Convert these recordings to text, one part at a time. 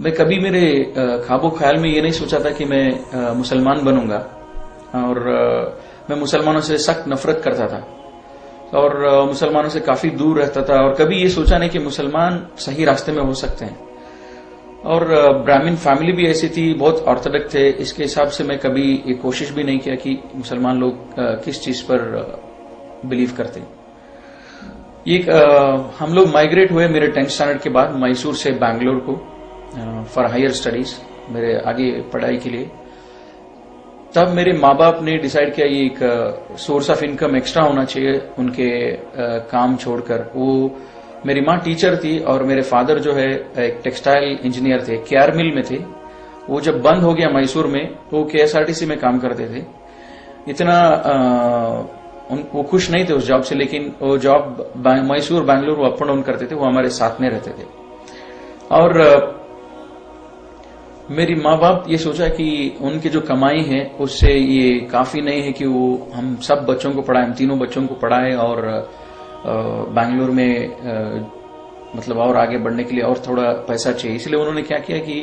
मैं कभी मेरे ख्वाबो ख्याल में ये नहीं सोचा था कि मैं मुसलमान बनूंगा। और मैं मुसलमानों से सख्त नफरत करता था और मुसलमानों से काफी दूर रहता था और कभी ये सोचा नहीं कि मुसलमान सही रास्ते में हो सकते हैं। और ब्राह्मण फैमिली भी ऐसी थी, बहुत ऑर्थोडॉक्स थे, इसके हिसाब से मैं कभी ये कोशिश भी नहीं किया कि मुसलमान लोग किस चीज पर बिलीव करते। हम लोग माइग्रेट हुए मेरे 10th स्टैंडर्ड के बाद मैसूर से बैंगलोर को फॉर हायर स्टडीज, मेरे आगे पढ़ाई के लिए। तब मेरे माँ बाप ने डिसाइड किया ये एक सोर्स ऑफ इनकम एक्स्ट्रा होना चाहिए उनके काम छोड़कर। वो मेरी माँ टीचर थी और मेरे फादर जो है एक टेक्सटाइल इंजीनियर थे, केआर मिल में थे। वो जब बंद हो गया मैसूर में तो वो केएसआरटीसी में काम करते थे। इतना वो खुश नहीं थे उस जॉब से, लेकिन वो जॉब मैसूर बैंगलोर वो अप एंड डाउन करते थे, वो हमारे साथ में रहते थे। और मेरी माँ बाप ये सोचा कि उनकी जो कमाई है उससे ये काफी नहीं है कि वो हम सब बच्चों को पढ़ाएं, हम तीनों बच्चों को पढ़ाएं और बैंगलोर में मतलब और आगे बढ़ने के लिए और थोड़ा पैसा चाहिए। इसलिए उन्होंने क्या किया कि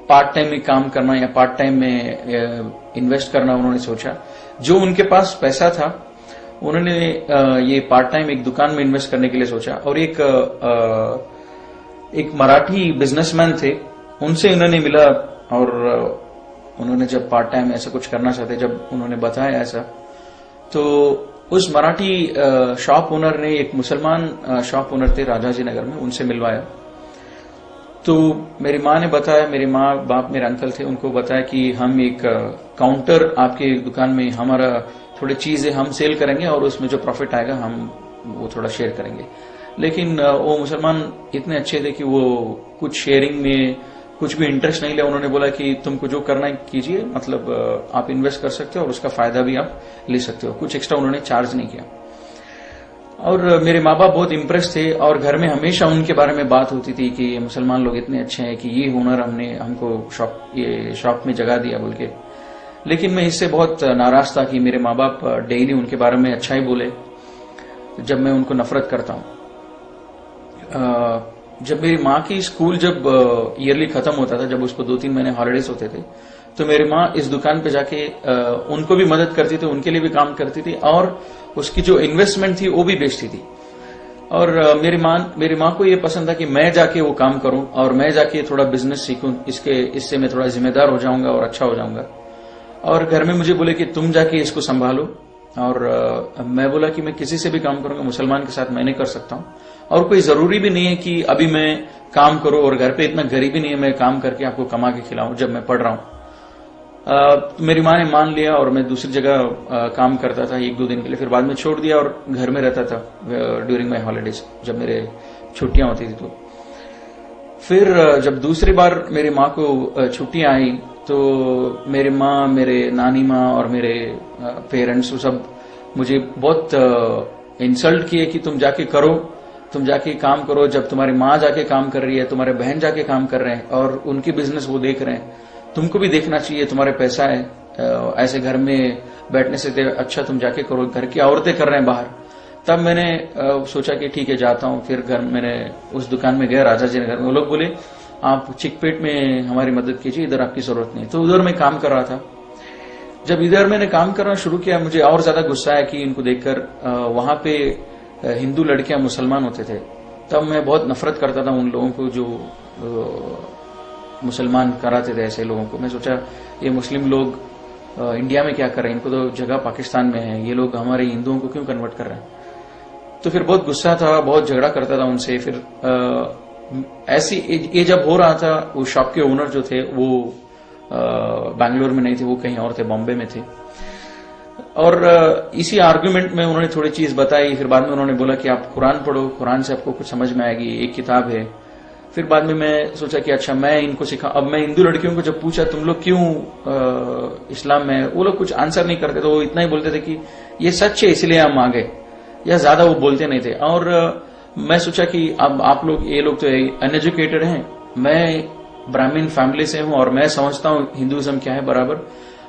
पार्ट टाइम में काम करना या पार्ट टाइम में इन्वेस्ट करना उन्होंने सोचा। जो उनके पास पैसा था उन्होंने ये पार्ट टाइम एक दुकान में इन्वेस्ट करने के लिए सोचा। और एक मराठी बिजनेसमैन थे, उनसे उन्होंने मिला और उन्होंने जब पार्ट टाइम ऐसा कुछ करना चाहते, जब उन्होंने बताया ऐसा, तो उस मराठी शॉप ओनर ने एक मुसलमान शॉप ओनर थे राजाजी नगर में, उनसे मिलवाया। तो मेरी माँ ने बताया, मेरे माँ बाप मेरे अंकल थे, उनको बताया कि हम एक काउंटर आपके दुकान में हमारा थोड़ी चीजें हम सेल करेंगे और उसमें जो प्रॉफिट आएगा हम वो थोड़ा शेयर करेंगे। लेकिन वो मुसलमान इतने अच्छे थे कि वो कुछ शेयरिंग में कुछ भी इंटरेस्ट नहीं लिया। उन्होंने बोला कि तुमको जो करना है कीजिए, मतलब आप इन्वेस्ट कर सकते हो और उसका फायदा भी आप ले सकते हो। कुछ एक्स्ट्रा उन्होंने चार्ज नहीं किया। और मेरे माँ बाप बहुत इम्प्रेस थे और घर में हमेशा उनके बारे में बात होती थी कि मुसलमान लोग इतने अच्छे हैं कि ये हुनर हमको शॉप में जगह दिया बोल के। लेकिन मैं इससे बहुत नाराज था कि मेरे माँ बाप डेली उनके बारे में अच्छा ही बोले जब मैं उनको नफरत करता हूं। जब मेरी माँ की स्कूल जब ईयरली खत्म होता था, जब उसको 2-3 महीने हॉलिडेज होते थे, तो मेरी माँ इस दुकान पे जाके उनको भी मदद करती थी, उनके लिए भी काम करती थी और उसकी जो इन्वेस्टमेंट थी वो भी बेचती थी। और मेरी माँ को ये पसंद था कि मैं जाके वो काम करूं और मैं जाके थोड़ा बिजनेस सीखूं, इससे मैं थोड़ा जिम्मेदार हो जाऊंगा और अच्छा हो जाऊंगा। और घर में मुझे बोले कि तुम जाके इसको संभालो। और मैं बोला कि मैं किसी से भी काम करूंगा, मुसलमान के साथ मैं नहीं कर सकता हूं और कोई जरूरी भी नहीं है कि अभी मैं काम करूं और घर पे इतना गरीबी नहीं है मैं काम करके आपको कमा के खिलाऊं जब मैं पढ़ रहा हूं। मेरी माँ ने मान लिया और मैं दूसरी जगह काम करता था 1-2 दिन के लिए, फिर बाद में छोड़ दिया और घर में रहता था ड्यूरिंग माई हॉलीडेज, जब मेरे छुट्टियां होती थी। तो फिर जब दूसरी बार मेरी माँ को छुट्टियां आई तो मेरी माँ, मेरे नानी माँ और मेरे पेरेंट्स सब मुझे बहुत इंसल्ट किए कि तुम जाके करो, तुम जाके काम करो। जब तुम्हारी माँ जाके काम कर रही है, तुम्हारे बहन जाके काम कर रहे हैं और उनकी बिजनेस वो देख रहे हैं, तुमको भी देखना चाहिए, तुम्हारे पैसा है, ऐसे घर में बैठने से अच्छा तुम जाके करो, घर की औरतें कर रहे हैं बाहर। तब मैंने सोचा कि ठीक है जाता हूँ। फिर मैंने उस दुकान में गया राजाजी नगर में। वो लोग बोले आप चिकपेट में हमारी मदद कीजिए, इधर आपकी जरूरत नहीं। तो उधर मैं काम कर रहा था। जब इधर मैंने काम करना शुरू किया, मुझे और ज्यादा गुस्सा आया कि इनको देखकर वहां पे हिंदू लड़कियां मुसलमान होते थे। तब मैं बहुत नफरत करता था उन लोगों को जो मुसलमान कराते थे ऐसे लोगों को। मैं सोचा ये मुस्लिम लोग इंडिया में क्या कर रहे हैं, इनको तो जगह पाकिस्तान में है, ये लोग हमारे हिंदुओं को क्यों कन्वर्ट कर रहे हैं। तो फिर बहुत गुस्सा था, बहुत झगड़ा करता था उनसे। फिर ऐसी ये जब हो रहा था, वो शॉप के ओनर जो थे वो बैंगलोर में नहीं थे, वो कहीं और थे, बॉम्बे में थे। और इसी आर्गुमेंट में उन्होंने थोड़ी चीज बताई। फिर बाद में उन्होंने बोला कि आप कुरान पढ़ो, कुरान से आपको कुछ समझ में आएगी, एक किताब है। फिर बाद में मैं सोचा कि अच्छा मैं इनको सिखा। अब मैं हिंदू लड़कियों को जब पूछा तुम लोग क्यों इस्लाम में, वो लोग कुछ आंसर नहीं करते, तो वो इतना ही बोलते थे कि ये सच है इसलिए हम आ गए, या ज्यादा वो बोलते नहीं थे। और मैं सोचा कि अब आप लोग, ये लोग तो अनएजुकेटेड हैं, मैं ब्राह्मण फैमिली से हूं और मैं समझता हूं हिंदुइज्म क्या है बराबर,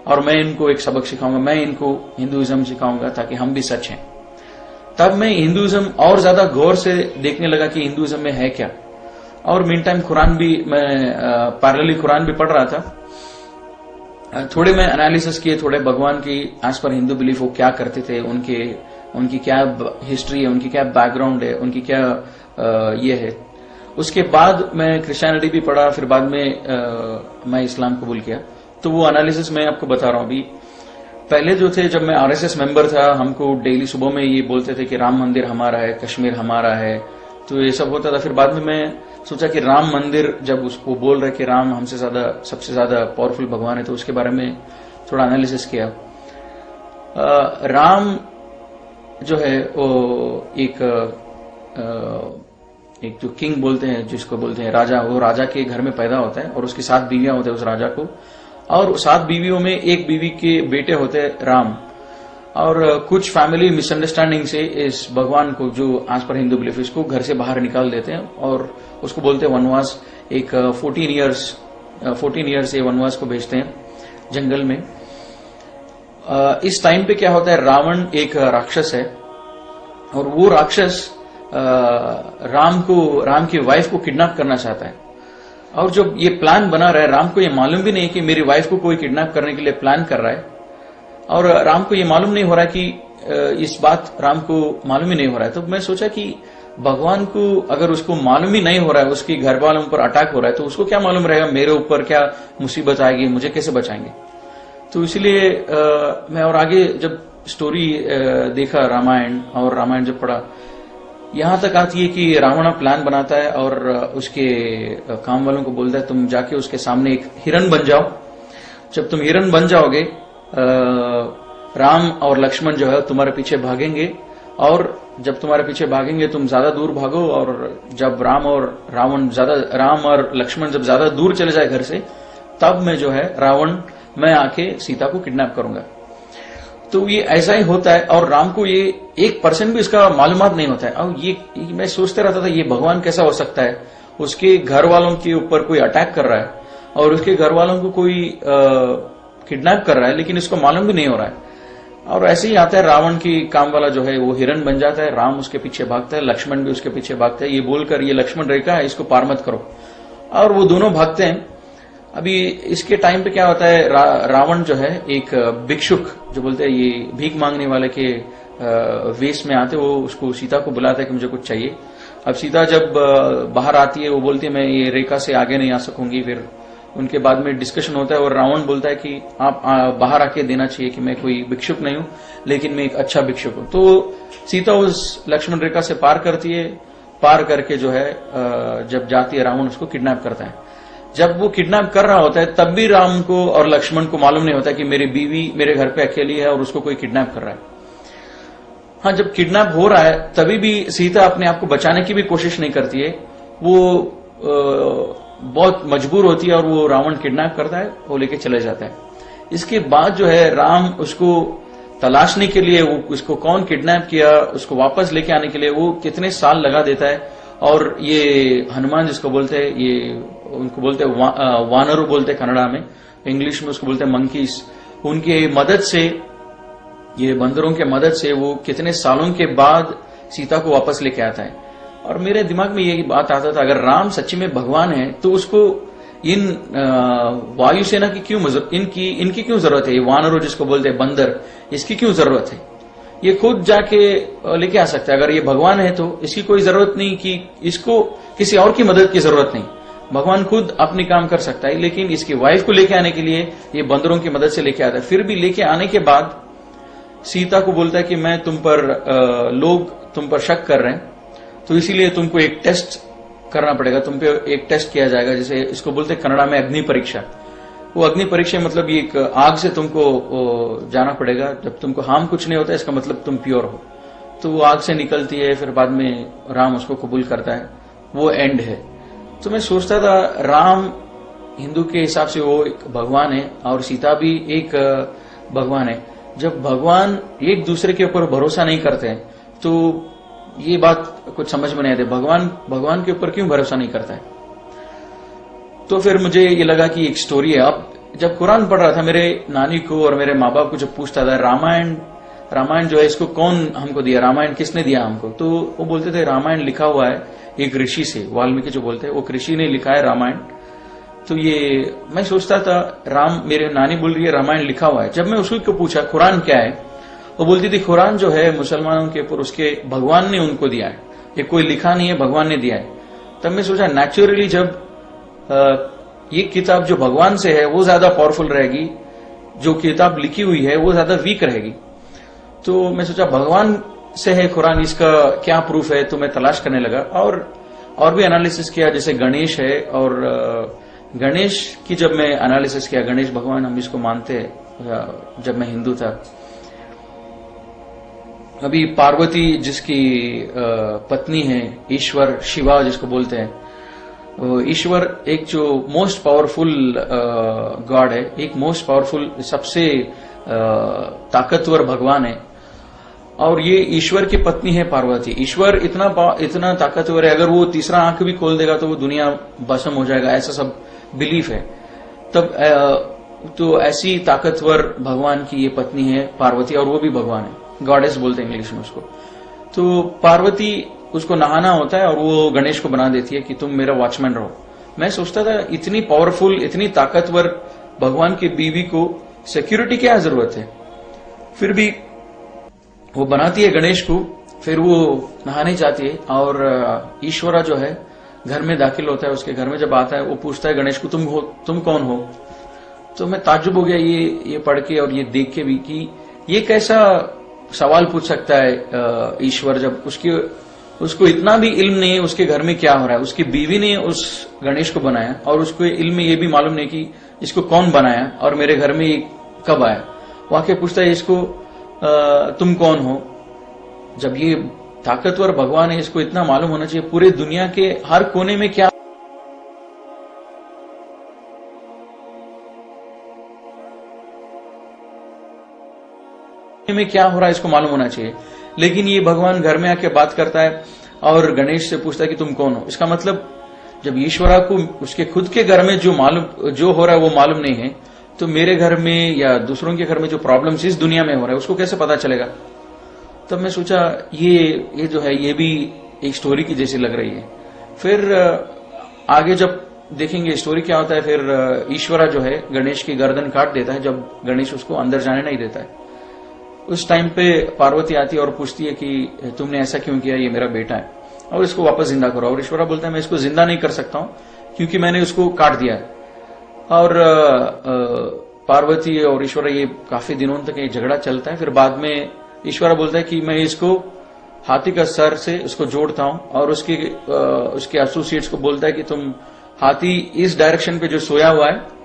और मैं इनको एक सबक सिखाऊंगा, मैं इनको हिंदुइज्म सिखाऊंगा ताकि हम भी सच हैं। तब मैं हिंदुइज्म और ज्यादा गौर से देखने लगा कि हिंदुइज्म में है क्या। और मीन टाइम कुरान भी मैं पैरेलली कुरान भी पढ़ रहा था। थोड़े मैं एनालिसिस किए थोड़े भगवान की एज पर हिंदू बिलीफ वो क्या करते थे, उनकी क्या हिस्ट्री है, उनकी क्या बैकग्राउंड है, उनकी क्या ये है। उसके बाद मैं क्रिश्चियनिटी भी पढ़ा, फिर बाद में मैं इस्लाम कबूल किया। तो वो एनालिसिस मैं आपको बता रहा हूं। अभी पहले जो थे, जब मैं आरएसएस मेंबर था, हमको डेली सुबह में ये बोलते थे कि राम मंदिर हमारा है, कश्मीर हमारा है, तो ये सब होता था। फिर बाद में मैं सोचा कि राम मंदिर, जब उसको बोल रहे कि राम हमसे ज्यादा सबसे ज्यादा पावरफुल भगवान है, तो उसके बारे में थोड़ा एनालिसिस किया। राम जो है वो एक जो किंग बोलते हैं, जिसको बोलते हैं राजा, वो राजा के घर में पैदा होता है और उसकी 7 बीवियां होते हैं उस राजा को, और 7 बीवियों में एक बीवी के बेटे होते हैं राम। और कुछ फैमिली मिसअंडरस्टैंडिंग से इस भगवान को, जो एज पर हिंदू बिलीफ, इसको घर से बाहर निकाल देते हैं और उसको बोलते हैं वनवास। एक 14 ईयर्स ये वनवास को भेजते हैं जंगल में। इस टाइम पे क्या होता है, रावण एक राक्षस है और वो राक्षस राम की वाइफ को किडनैप करना चाहता है। और जब ये प्लान बना रहा है, राम को ये मालूम भी नहीं कि मेरी वाइफ को कोई किडनैप करने के लिए प्लान कर रहा है, और राम को ये मालूम नहीं हो रहा है कि इस बात राम को मालूम ही नहीं हो रहा है। तो मैं सोचा कि भगवान को अगर उसको मालूम ही नहीं हो रहा है, उसके घर वालों पर अटैक हो रहा है, तो उसको क्या मालूम रहेगा मेरे ऊपर क्या मुसीबत आएगी, मुझे कैसे बचाएंगे। तो इसलिए मैं और आगे जब स्टोरी देखा रामायण, और रामायण जब पढ़ा, यहां तक आती है कि रावण प्लान बनाता है और उसके काम वालों को बोलता है तुम जाके उसके सामने एक हिरन बन जाओ। जब तुम हिरन बन जाओगे, राम और लक्ष्मण जो है तुम्हारे पीछे भागेंगे, और जब तुम्हारे पीछे भागेंगे तुम ज्यादा दूर भागो, और जब राम और लक्ष्मण जब ज्यादा दूर चले जाए घर से, तब मैं आके सीता को किडनैप करूंगा। तो ये ऐसा ही होता है, और राम को ये 1% भी इसका मालूमात नहीं होता है। और ये मैं सोचते रहता था ये भगवान कैसा हो सकता है, उसके घर वालों के ऊपर कोई अटैक कर रहा है और उसके घर वालों को कोई किडनैप कर रहा है, लेकिन इसको मालूम भी नहीं हो रहा है। और ऐसे ही आता है, रावण की काम वाला जो है वो हिरन बन जाता है, राम उसके पीछे भागता है, लक्ष्मण भी उसके पीछे भागता है, ये बोलकर ये लक्ष्मण रेखा है, इसको पार मत करो। और वो दोनों भागते हैं। अभी इसके टाइम पे क्या होता है, रावण जो है एक भिक्षुक, जो बोलते हैं ये भीख मांगने वाले के वेश में आते, वो उसको सीता को बुलाता है कि मुझे कुछ चाहिए। अब सीता जब बाहर आती है, वो बोलती है मैं ये रेखा से आगे नहीं आ सकूंगी। फिर उनके बाद में डिस्कशन होता है और रावण बोलता है कि आप बाहर आके देना चाहिए कि मैं कोई भिक्षुक नहीं हूं, लेकिन मैं एक अच्छा भिक्षुक हूं। तो सीता उस लक्ष्मण रेखा से पार करती है, पार करके जो है जब जाती है, रावण उसको किडनैप करता है। जब वो किडनैप कर रहा होता है, तब भी राम को और लक्ष्मण को मालूम नहीं होता कि मेरी बीवी मेरे घर पे अकेली है और उसको कोई किडनैप कर रहा है। हाँ, जब किडनैप हो रहा है तभी भी सीता अपने आप को बचाने की भी कोशिश नहीं करती है, वो बहुत मजबूर होती है और वो रावण किडनैप करता है, वो लेके चले जाता है। इसके बाद जो है राम उसको तलाशने के लिए, वो उसको कौन किडनैप किया, उसको वापस लेके आने के लिए वो कितने साल लगा देता है। और ये हनुमान जिसको बोलते हैं, ये उनको बोलते हैं वानरू बोलते हैं कन्नड़ा में, इंग्लिश में उसको बोलते हैं मंकीज। उनके मदद से, ये बंदरों के मदद से वो कितने सालों के बाद सीता को वापस लेके आता है। और मेरे दिमाग में यही बात आता था, अगर राम सच्ची में भगवान है तो उसको इन वायुसेना की क्यों इनकी क्यों जरूरत है, ये वानरों जिसको बोलते हैं बंदर, इसकी क्यों जरूरत है। ये खुद जाके लेके आ सकता है। अगर ये भगवान है तो इसकी कोई जरूरत नहीं कि इसको किसी और की मदद की जरूरत नहीं, भगवान खुद अपनी काम कर सकता है। लेकिन इसकी वाइफ को लेके आने के लिए ये बंदरों की मदद से लेके आता है। फिर भी लेके आने के बाद सीता को बोलता है कि मैं लोग तुम पर शक कर रहे हैं, तो इसीलिए तुमको एक टेस्ट करना पड़ेगा, तुम पे एक टेस्ट किया जाएगा, जिसे इसको बोलते हैं कन्नड़ा में अग्नि परीक्षा। वो अग्नि परीक्षा मतलब ये एक आग से तुमको जाना पड़ेगा, जब तुमको हार्म कुछ नहीं होता इसका मतलब तुम प्योर हो। तो वो आग से निकलती है, फिर बाद में राम उसको कबूल करता है, वो एंड है। तो मैं सोचता था राम हिंदू के हिसाब से वो एक भगवान है और सीता भी एक भगवान है। जब भगवान एक दूसरे के ऊपर भरोसा नहीं करते हैं तो ये बात कुछ समझ में नहीं आती, भगवान के ऊपर क्यों भरोसा नहीं करता है। तो फिर मुझे ये लगा कि एक स्टोरी है। अब जब कुरान पढ़ रहा था, मेरे नानी को और मेरे माँ बाप को जब पूछता था रामायण जो है इसको कौन हमको दिया, रामायण किसने दिया हमको? तो वो बोलते थे रामायण लिखा हुआ है एक ऋषि से, वाल्मीकि जो बोलते हैं वो ऋषि ने लिखा है रामायण। तो ये मैं सोचता था राम, मेरे नानी बोल रही है रामायण लिखा हुआ है। जब मैं उसको पूछा कुरान क्या है, वो बोलती थी कुरान जो है मुसलमानों के ऊपर उसके भगवान ने उनको दिया है, ये कोई लिखा नहीं है, भगवान ने दिया है। तब मैं सोचा नेचुरली जब ये किताब जो भगवान से है वो ज्यादा पावरफुल रहेगी, जो किताब लिखी हुई है वो ज्यादा वीक रहेगी। तो मैं सोचा भगवान से है कुरान, इसका क्या प्रूफ है? तो मैं तलाश करने लगा और भी एनालिसिस किया, जैसे गणेश है। और गणेश की जब मैं एनालिसिस किया, गणेश भगवान हम इसको मानते हैं जब मैं हिंदू था। अभी पार्वती जिसकी पत्नी है, ईश्वर शिवा जिसको बोलते हैं, ईश्वर एक जो मोस्ट पावरफुल गॉड है, एक मोस्ट पावरफुल सबसे ताकतवर भगवान है। और ये ईश्वर की पत्नी है पार्वती। ईश्वर इतना ताकतवर है, अगर वो तीसरा आंख भी खोल देगा तो वो दुनिया भस्म हो जाएगा, ऐसा सब बिलीफ है। तब तो ऐसी ताकतवर भगवान की ये पत्नी है पार्वती, और वो भी भगवान है, गॉडेस बोलते हैं इंग्लिश में उसको। तो पार्वती उसको नहाना होता है और वो गणेश को बना देती है कि तुम मेरा वॉचमैन रहो। मैं सोचता था इतनी पावरफुल, इतनी ताकतवर भगवान की बीवी को सिक्योरिटी क्या जरूरत है? फिर भी वो बनाती है गणेश को, फिर वो नहाने जाती है और ईश्वरा जो है घर में दाखिल होता है। उसके घर में जब आता है वो पूछता है गणेश को, तुम कौन हो? तो मैं ताज्जुब हो गया ये पढ़ के और ये देख के भी कि ये कैसा सवाल पूछ सकता है ईश्वर, जब उसको इतना भी इल्म नहीं है उसके घर में क्या हो रहा है। उसकी बीवी ने उस गणेश को बनाया और उसको इल्म में ये भी मालूम नहीं कि इसको कौन बनाया और मेरे घर में ये कब आया। वो आके पूछता है इसको तुम कौन हो? जब ये ताकतवर भगवान है, इसको इतना मालूम होना चाहिए पूरे दुनिया के हर कोने में क्या हो रहा है, इसको मालूम होना चाहिए। लेकिन ये भगवान घर में आके बात करता है और गणेश से पूछता है कि तुम कौन हो। इसका मतलब जब ईश्वरा को उसके खुद के घर में जो हो रहा है वो मालूम नहीं है, तो मेरे घर में या दूसरों के घर में जो प्रॉब्लम्स इस दुनिया में हो रहा है उसको कैसे पता चलेगा? तब मैं सोचा ये जो है ये भी एक स्टोरी की जैसी लग रही है। फिर आगे जब देखेंगे स्टोरी क्या होता है, फिर ईश्वरा जो है गणेश की गर्दन काट देता है जब गणेश उसको अंदर जाने नहीं देता है। उस टाइम पे पार्वती आती है और पूछती है कि तुमने ऐसा क्यों किया, ये मेरा बेटा है और इसको वापस जिंदा करो। और ईश्वरा बोलता है मैं इसको जिंदा नहीं कर सकता हूं क्योंकि मैंने उसको काट दिया है। और पार्वती और ईश्वरा ये काफी दिनों तक ये झगड़ा चलता है। फिर बाद में ईश्वरा बोलता है कि मैं इसको हाथी का सर से उसको जोड़ता हूं और उसके एसोसिएट्स को बोलता है कि तुम हाथी इस डायरेक्शन पे जो सोया हुआ है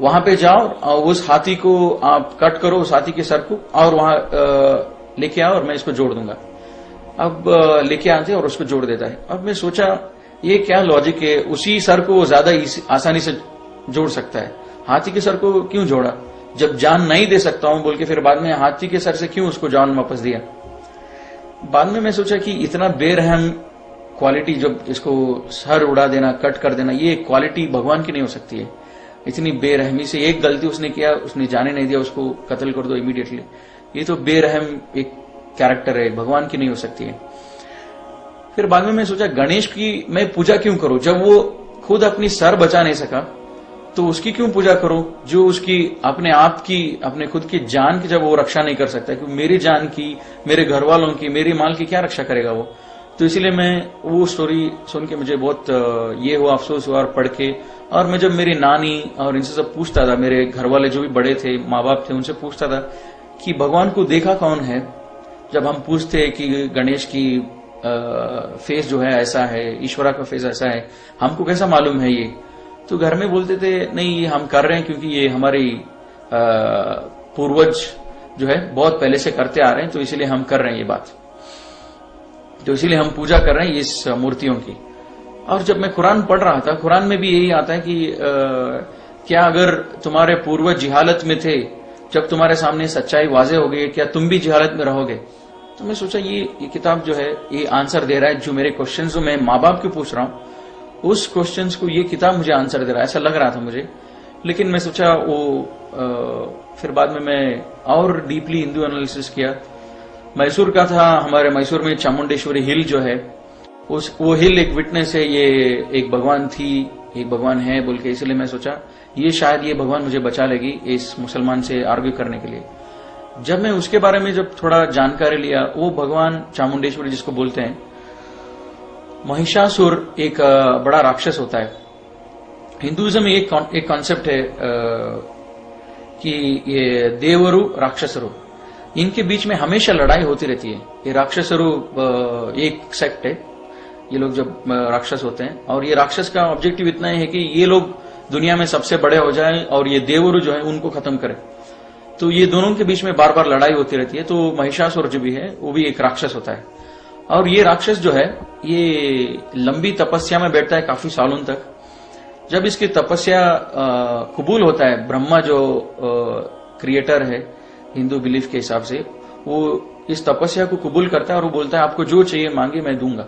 वहां पे जाओ और उस हाथी को आप कट करो, उस हाथी के सर को, और वहां लेके आओ और मैं इसको जोड़ दूंगा। अब लेके आते और उसको जोड़ देता है। अब मैं सोचा ये क्या लॉजिक है, उसी सर को ज्यादा आसानी से जोड़ सकता है, हाथी के सर को क्यों जोड़ा? जब जान नहीं दे सकता हूं बोल के फिर बाद में हाथी के सर से क्यों उसको जान वापस दिया? बाद में मैं सोचा कि इतना बेरहम क्वालिटी, जब इसको सर उड़ा देना, कट कर देना, ये क्वालिटी भगवान की नहीं हो सकती है। इतनी बेरहमी से एक गलती उसने किया, उसने जाने नहीं दिया, उसको कत्ल कर दो इमीडिएटली। ये तो बेरहम एक कैरेक्टर है, भगवान की नहीं हो सकती है। फिर बाद में मैं सोचा गणेश की मैं पूजा क्यों करूं? जब वो खुद अपनी सर बचा नहीं सका तो उसकी क्यों पूजा करूं? जो उसकी अपने आप की, अपने खुद की जान की जब वो रक्षा नहीं कर सकता, क्योंकि मेरी जान की, मेरे घर वालों की, मेरी माल की क्या रक्षा करेगा वो? तो इसीलिए मैं वो स्टोरी सुन के मुझे बहुत ये हुआ, अफसोस हुआ और पढ़ के। और मैं जब मेरी नानी और इनसे सब पूछता था, मेरे घर वाले जो भी बड़े थे, माँ बाप थे, उनसे पूछता था कि भगवान को देखा कौन है। जब हम पूछते कि गणेश की फेस जो है ऐसा है, ईश्वरा का फेस ऐसा है, हमको कैसा मालूम है ये? तो घर में बोलते थे नहीं ये हम कर रहे हैं क्योंकि ये हमारी पूर्वज जो है बहुत पहले से करते आ रहे हैं, तो इसीलिए हम कर रहे हैं ये बात, तो इसीलिए हम पूजा कर रहे हैं इस मूर्तियों की। और जब मैं कुरान पढ़ रहा था, कुरान में भी यही आता है कि क्या अगर तुम्हारे पूर्वज जिहालत में थे, जब तुम्हारे सामने सच्चाई वाजे हो गई, क्या तुम भी जिहालत में रहोगे? तो मैं सोचा ये किताब जो है ये आंसर दे रहा है जो मेरे क्वेश्चंस जो मैं माँ बाप को पूछ रहा हूँ, उस क्वेश्चंस को ये किताब मुझे आंसर दे रहा है, ऐसा लग रहा था मुझे। लेकिन मैं सोचा वो फिर बाद में मैं और डीपली हिंदू एनालिसिस किया। मैसूर का था, हमारे मैसूर में चामुंडेश्वरी हिल जो है, वो हिल एक विटनेस है, ये एक भगवान थी, एक भगवान है बोल के, इसलिए मैं सोचा ये शायद ये भगवान मुझे बचा लेगी इस मुसलमान से आर्ग्यू करने के लिए। जब मैं उसके बारे में जब थोड़ा जानकारी लिया, वो भगवान चामुंडेश्वरी जिसको बोलते हैं, महिषासुर एक बड़ा राक्षस होता है। हिंदुइज्म में एक कॉन्सेप्ट है कि ये देवरु राक्षसरु, इनके बीच में हमेशा लड़ाई होती रहती है। ये राक्षसरु एक सेक्ट है, ये लोग जब राक्षस होते हैं, और ये राक्षस का ऑब्जेक्टिव इतना है कि ये लोग दुनिया में सबसे बड़े हो जाएं और ये देवरु जो है उनको खत्म करें। तो ये दोनों के बीच में बार बार लड़ाई होती रहती है। तो महिषासुर जो भी है वो भी एक राक्षस होता है, और ये राक्षस जो है ये लंबी तपस्या में बैठता है काफी सालों तक। जब इसकी तपस्या कबूल होता है, ब्रह्मा जो क्रिएटर है हिंदू बिलीफ के हिसाब से, वो इस तपस्या को कबूल करता है और वो बोलता है आपको जो चाहिए मांगे मैं दूंगा।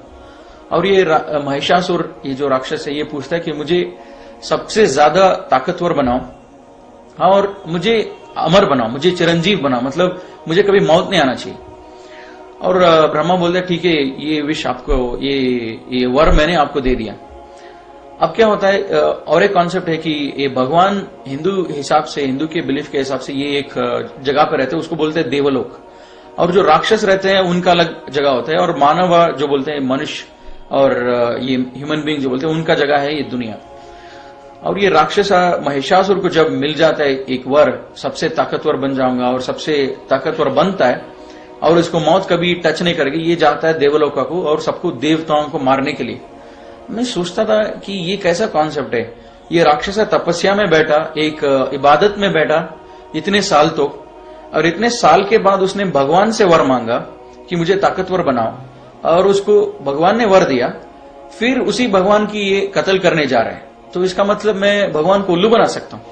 और ये महिषासुर, ये जो राक्षस है, ये पूछता है कि मुझे सबसे ज्यादा ताकतवर बनाओ और मुझे अमर बनाओ, मुझे चिरंजीव बनाओ, मतलब मुझे कभी मौत नहीं आना चाहिए। और ब्रह्मा बोलता है ठीक है, ये विश आपको, ये वर मैंने आपको दे दिया। अब क्या होता है, और एक कॉन्सेप्ट है कि ये भगवान हिंदू हिसाब से, हिंदू के बिलीफ के हिसाब से ये एक जगह पर रहते हैं, उसको बोलते हैं देवलोक। और जो राक्षस रहते हैं उनका अलग जगह होता है, और मानव जो बोलते हैं मनुष्य और ये ह्यूमन बीइंग जो बोलते हैं उनका जगह है ये दुनिया। और ये राक्षस महिषासुर को जब मिल जाता है एक वर, सबसे ताकतवर बन जाऊंगा, और सबसे ताकतवर बनता है और इसको मौत कभी टच नहीं करेगी, ये जाता है देवलोका को और सबको देवताओं को मारने के लिए। मैं सोचता था कि ये कैसा कॉन्सेप्ट है। ये राक्षस तपस्या में बैठा, एक इबादत में बैठा इतने साल तो, और इतने साल के बाद उसने भगवान से वर मांगा कि मुझे ताकतवर बनाओ, और उसको भगवान ने वर दिया। फिर उसी भगवान की ये कत्ल करने जा रहे हैं। तो इसका मतलब मैं भगवान को उल्लू बना सकता हूं।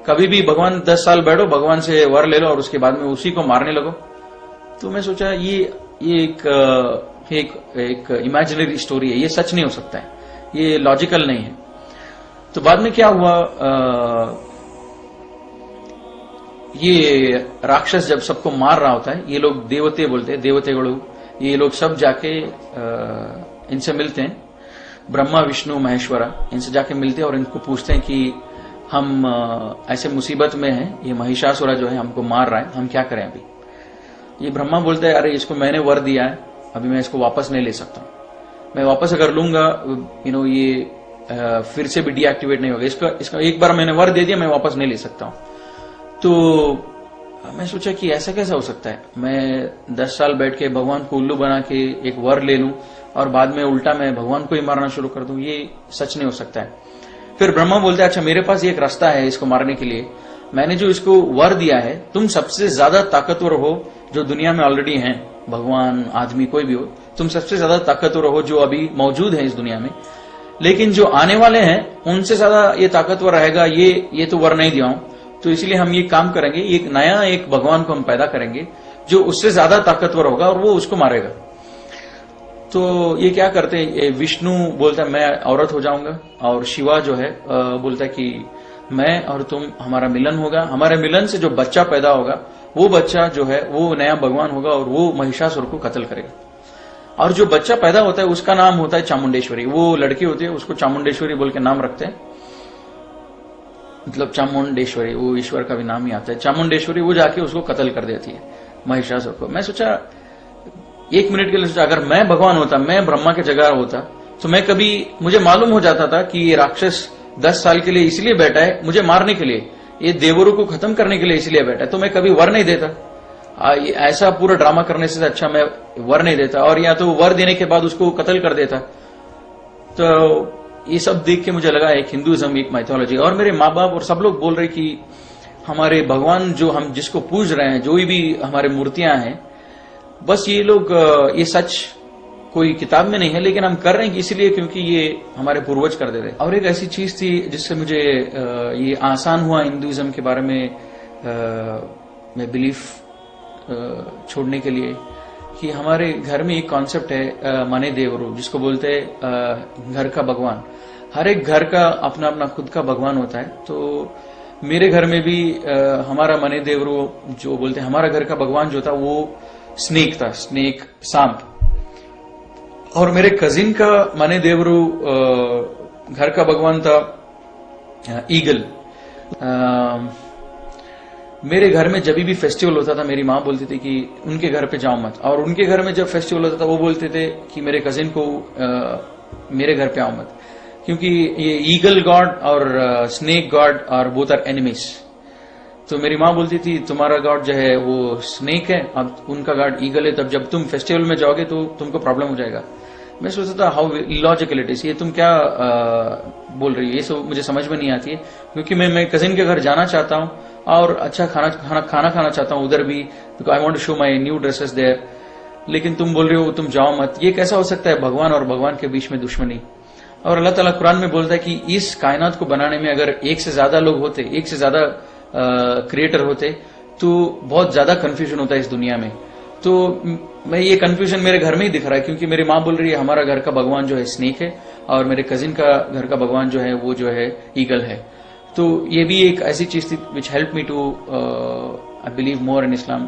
कभी भी भगवान 10 साल बैठो, भगवान से वर ले लो और उसके बाद में उसी को मारने लगो। तो मैं सोचा ये एक इमेजिनरी स्टोरी है, ये सच नहीं हो सकता है, ये लॉजिकल नहीं है। तो बाद में क्या हुआ, ये राक्षस जब सबको मार रहा होता है, ये लोग देवते बोलते हैं, देवतेगणु, ये लोग सब जाके इनसे मिलते हैं, ब्रह्मा विष्णु महेश्वरा, इनसे जाके मिलते हैं और इनको पूछते हैं कि हम ऐसे मुसीबत में हैं, ये महिषासुर जो है हमको मार रहा है, हम क्या करें अभी। ये ब्रह्मा बोलते हैं अरे इसको मैंने वर दिया है, अभी मैं इसको वापस नहीं ले सकता, मैं वापस अगर लूंगा ये फिर से भी डीएक्टिवेट नहीं होगा, इसका एक बार मैंने वर दे दिया, मैं वापस नहीं ले सकता हूं। तो मैं सोचा कि ऐसा कैसा हो सकता है, मैं 10 साल बैठ के भगवान को उल्लू बना के एक वर ले लूं और बाद में उल्टा मैं भगवान को ही मारना शुरू कर दूं, ये सच नहीं हो सकता है। फिर ब्रह्मा बोलते हैं अच्छा मेरे पास एक रास्ता है इसको मारने के लिए, मैंने जो इसको वर दिया है, तुम सबसे ज्यादा ताकतवर हो जो दुनिया में ऑलरेडी हैं, भगवान आदमी कोई भी हो, तुम सबसे ज्यादा ताकतवर हो जो अभी मौजूद है इस दुनिया में, लेकिन जो आने वाले हैं उनसे ज्यादा ये ताकतवर रहेगा, ये तो वर नहीं दिया हूं। तो इसलिए हम ये काम करेंगे, एक नया एक भगवान को हम पैदा करेंगे जो उससे ज्यादा ताकतवर होगा और वो उसको मारेगा। तो ये क्या करते हैं, विष्णु बोलता है मैं औरत हो जाऊंगा, और शिवा जो है बोलता है कि मैं और तुम, हमारा मिलन होगा, हमारे मिलन से जो बच्चा पैदा होगा वो बच्चा जो है वो नया भगवान होगा और वो महिषासुर को कत्ल करेगा। और जो बच्चा पैदा होता है उसका नाम होता है चामुंडेश्वरी, वो लड़की होती है उसको चामुंडेश्वरी बोल के नाम रखते हैं, मतलब चामुंडेश्वरी, वो ईश्वर का भी नाम ही आता है चामुंडेश्वरी। वो जाके उसको कत्ल कर देती है महिषासुर को। मैं सोचा एक मिनट के लिए सोचा अगर मैं भगवान होता, मैं ब्रह्मा के जगह होता, तो मैं कभी, मुझे मालूम हो जाता था कि ये राक्षस 10 साल के लिए इसलिए बैठा है मुझे मारने के लिए, ये देवरों को खत्म करने के लिए इसलिए बैठा है, तो मैं कभी वर नहीं देता। ऐसा पूरा ड्रामा करने से अच्छा मैं वर नहीं देता, और या तो वर देने के बाद उसको कत्ल कर देता। तो ये सब देख के मुझे लगा एक हिंदुइज्म एक माइथोलॉजी, और मेरे माँ बाप और सब लोग बोल रहे कि हमारे भगवान जो हम जिसको पूज रहे हैं, जो भी हमारे मूर्तियां हैं, बस ये लोग, ये सच कोई किताब में नहीं है, लेकिन हम कर रहे हैं इसलिए क्योंकि ये हमारे पूर्वज कर देते। और एक ऐसी चीज थी जिससे मुझे ये आसान हुआ हिंदुइज्म के बारे में बिलीफ छोड़ने के लिए, कि हमारे घर में एक कॉन्सेप्ट है मने देवरू, जिसको बोलते हैं घर का भगवान। हर एक घर का अपना अपना खुद का भगवान होता है। तो मेरे घर में भी हमारा मने देवरो जो बोलते हैं, हमारा घर का भगवान जो था वो स्नेक था, स्नेक, सांप। और मेरे कजिन का मने देवरो घर का भगवान था ईगल। मेरे घर में जब भी फेस्टिवल होता था मेरी माँ बोलती थी कि उनके घर पे जाओ मत, और उनके घर में जब फेस्टिवल होता था वो बोलते थे कि मेरे कजिन को मेरे घर पे आओ मत, क्योंकि ये ईगल गॉड और स्नेक गॉड और बोथ आर एनिमीज। तो मेरी माँ बोलती थी तुम्हारा गॉड जो है वो स्नेक है, अब उनका गॉड ईगल है, तब जब तुम फेस्टिवल में जाओगे तो तुमको प्रॉब्लम हो जाएगा। मैं सोचता था हाउ इलॉजिकल इट इज, ये तुम क्या बोल रही है, ये सब मुझे समझ में नहीं आती है, क्योंकि मैं कजिन के घर जाना चाहता हूँ और अच्छा खाना खाना चाहता हूँ उधर भी, because I want to show my new dresses there, लेकिन तुम बोल रहे हो तुम जाओ मत। ये कैसा हो सकता है, भगवान और भगवान के बीच में दुश्मनी। और अल्लाह ताला कुरान में बोलता है कि इस कायनात को बनाने में अगर एक से ज्यादा लोग होते, एक से ज्यादा क्रिएटर होते, तो बहुत ज्यादा कंफ्यूजन होता है इस दुनिया में। तो मैं ये कंफ्यूजन मेरे घर में ही दिख रहा है, क्योंकि मेरी माँ बोल रही है हमारा घर का भगवान जो है स्नेक है, और मेरे कजिन का घर का भगवान जो है वो जो है ईगल है। तो ये भी एक ऐसी चीज थी which help me to I believe more in Islam.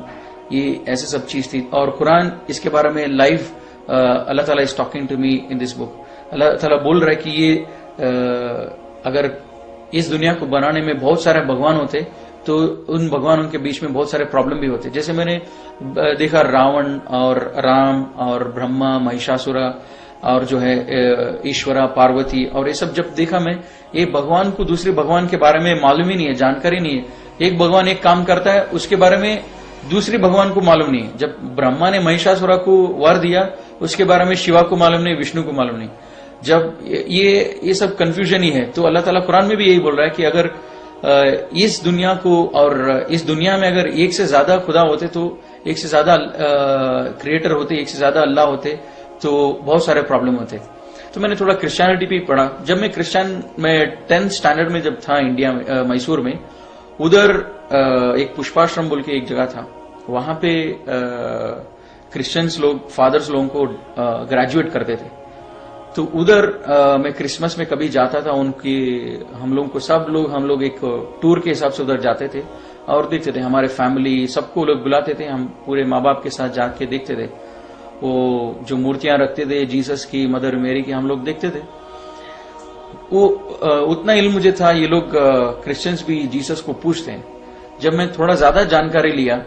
ये ऐसे सब चीज थी, और कुरान इसके बारे में लाइव अल्लाह ताला is talking to me in this book. Allah Taala बोल रहा है कि ये अगर इस दुनिया को बनाने में बहुत सारे भगवान होते तो उन भगवानों के बीच में बहुत सारे प्रॉब्लम भी होते। जैसे मैंने देखा रावण और राम और ब्रह्मा, महिषासुरा और जो है ईश्वरा, पार्वती, और ये सब जब देखा मैं, एक भगवान को दूसरे भगवान के बारे में मालूम ही नहीं है, जानकारी नहीं है। एक भगवान एक काम करता है, उसके बारे में दूसरे भगवान को मालूम नहीं है। जब ब्रह्मा ने महिषासुरा को वर दिया, उसके बारे में शिवा को मालूम नहीं, विष्णु को मालूम नहीं। जब ये सब कंफ्यूजन ही है, तो अल्लाह ताला कुरान में भी यही बोल रहा है कि अगर इस दुनिया को और इस दुनिया में अगर एक से ज्यादा खुदा होते, तो एक से ज्यादा क्रिएटर होते, एक से ज्यादा अल्लाह होते, तो बहुत सारे प्रॉब्लम होते। तो मैंने थोड़ा क्रिश्चियनिटी भी पढ़ा। जब मैं 10th स्टैंडर्ड में जब था इंडिया में, मैसूर में, उधर एक पुष्पाश्रम बोल के एक जगह था, वहां पे क्रिश्चियंस लोग, फादर्स लोगों को ग्रेजुएट करते थे। तो उधर मैं क्रिसमस में कभी जाता था, उनकी हम लोग एक टूर के हिसाब से उधर जाते थे और देखते थे। हमारे फैमिली सबको लोग बुलाते थे, हम पूरे माँ बाप के साथ जाके देखते थे। वो जो मूर्तियां रखते थे जीसस की, मदर मेरी की, हम लोग देखते थे। वो उतना इल्म मुझे था, ये लोग क्रिश्चियंस भी जीसस को पूछते हैं। जब मैं थोड़ा ज्यादा जानकारी लिया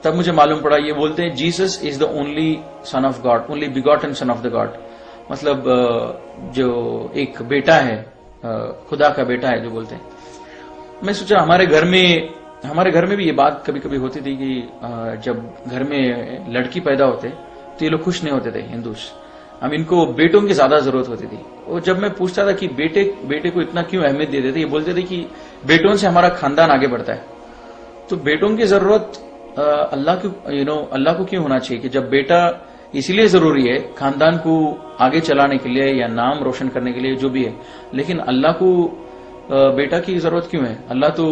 तब मुझे मालूम पड़ा, ये बोलते हैं Jesus is the only son of God, only begotten son of the God. मतलब जो एक बेटा है, खुदा का बेटा है जो बोलते हैं। मैं सोचा हमारे घर में भी ये बात कभी कभी होती थी कि जब घर में लड़की पैदा होते तो ये लोग खुश नहीं होते थे हिंदूस। हम इनको बेटों की ज्यादा जरूरत होती थी। और जब मैं पूछता था कि बेटे को इतना क्यों अहमियत देते थे, ये बोलते थे कि बेटों से हमारा खानदान आगे बढ़ता है। तो बेटों की जरूरत अल्लाह को क्यों होना चाहिए, कि जब बेटा इसीलिए जरूरी है खानदान को आगे चलाने के लिए या नाम रोशन करने के लिए, जो भी है, लेकिन अल्लाह को बेटा की जरूरत क्यों है? अल्लाह तो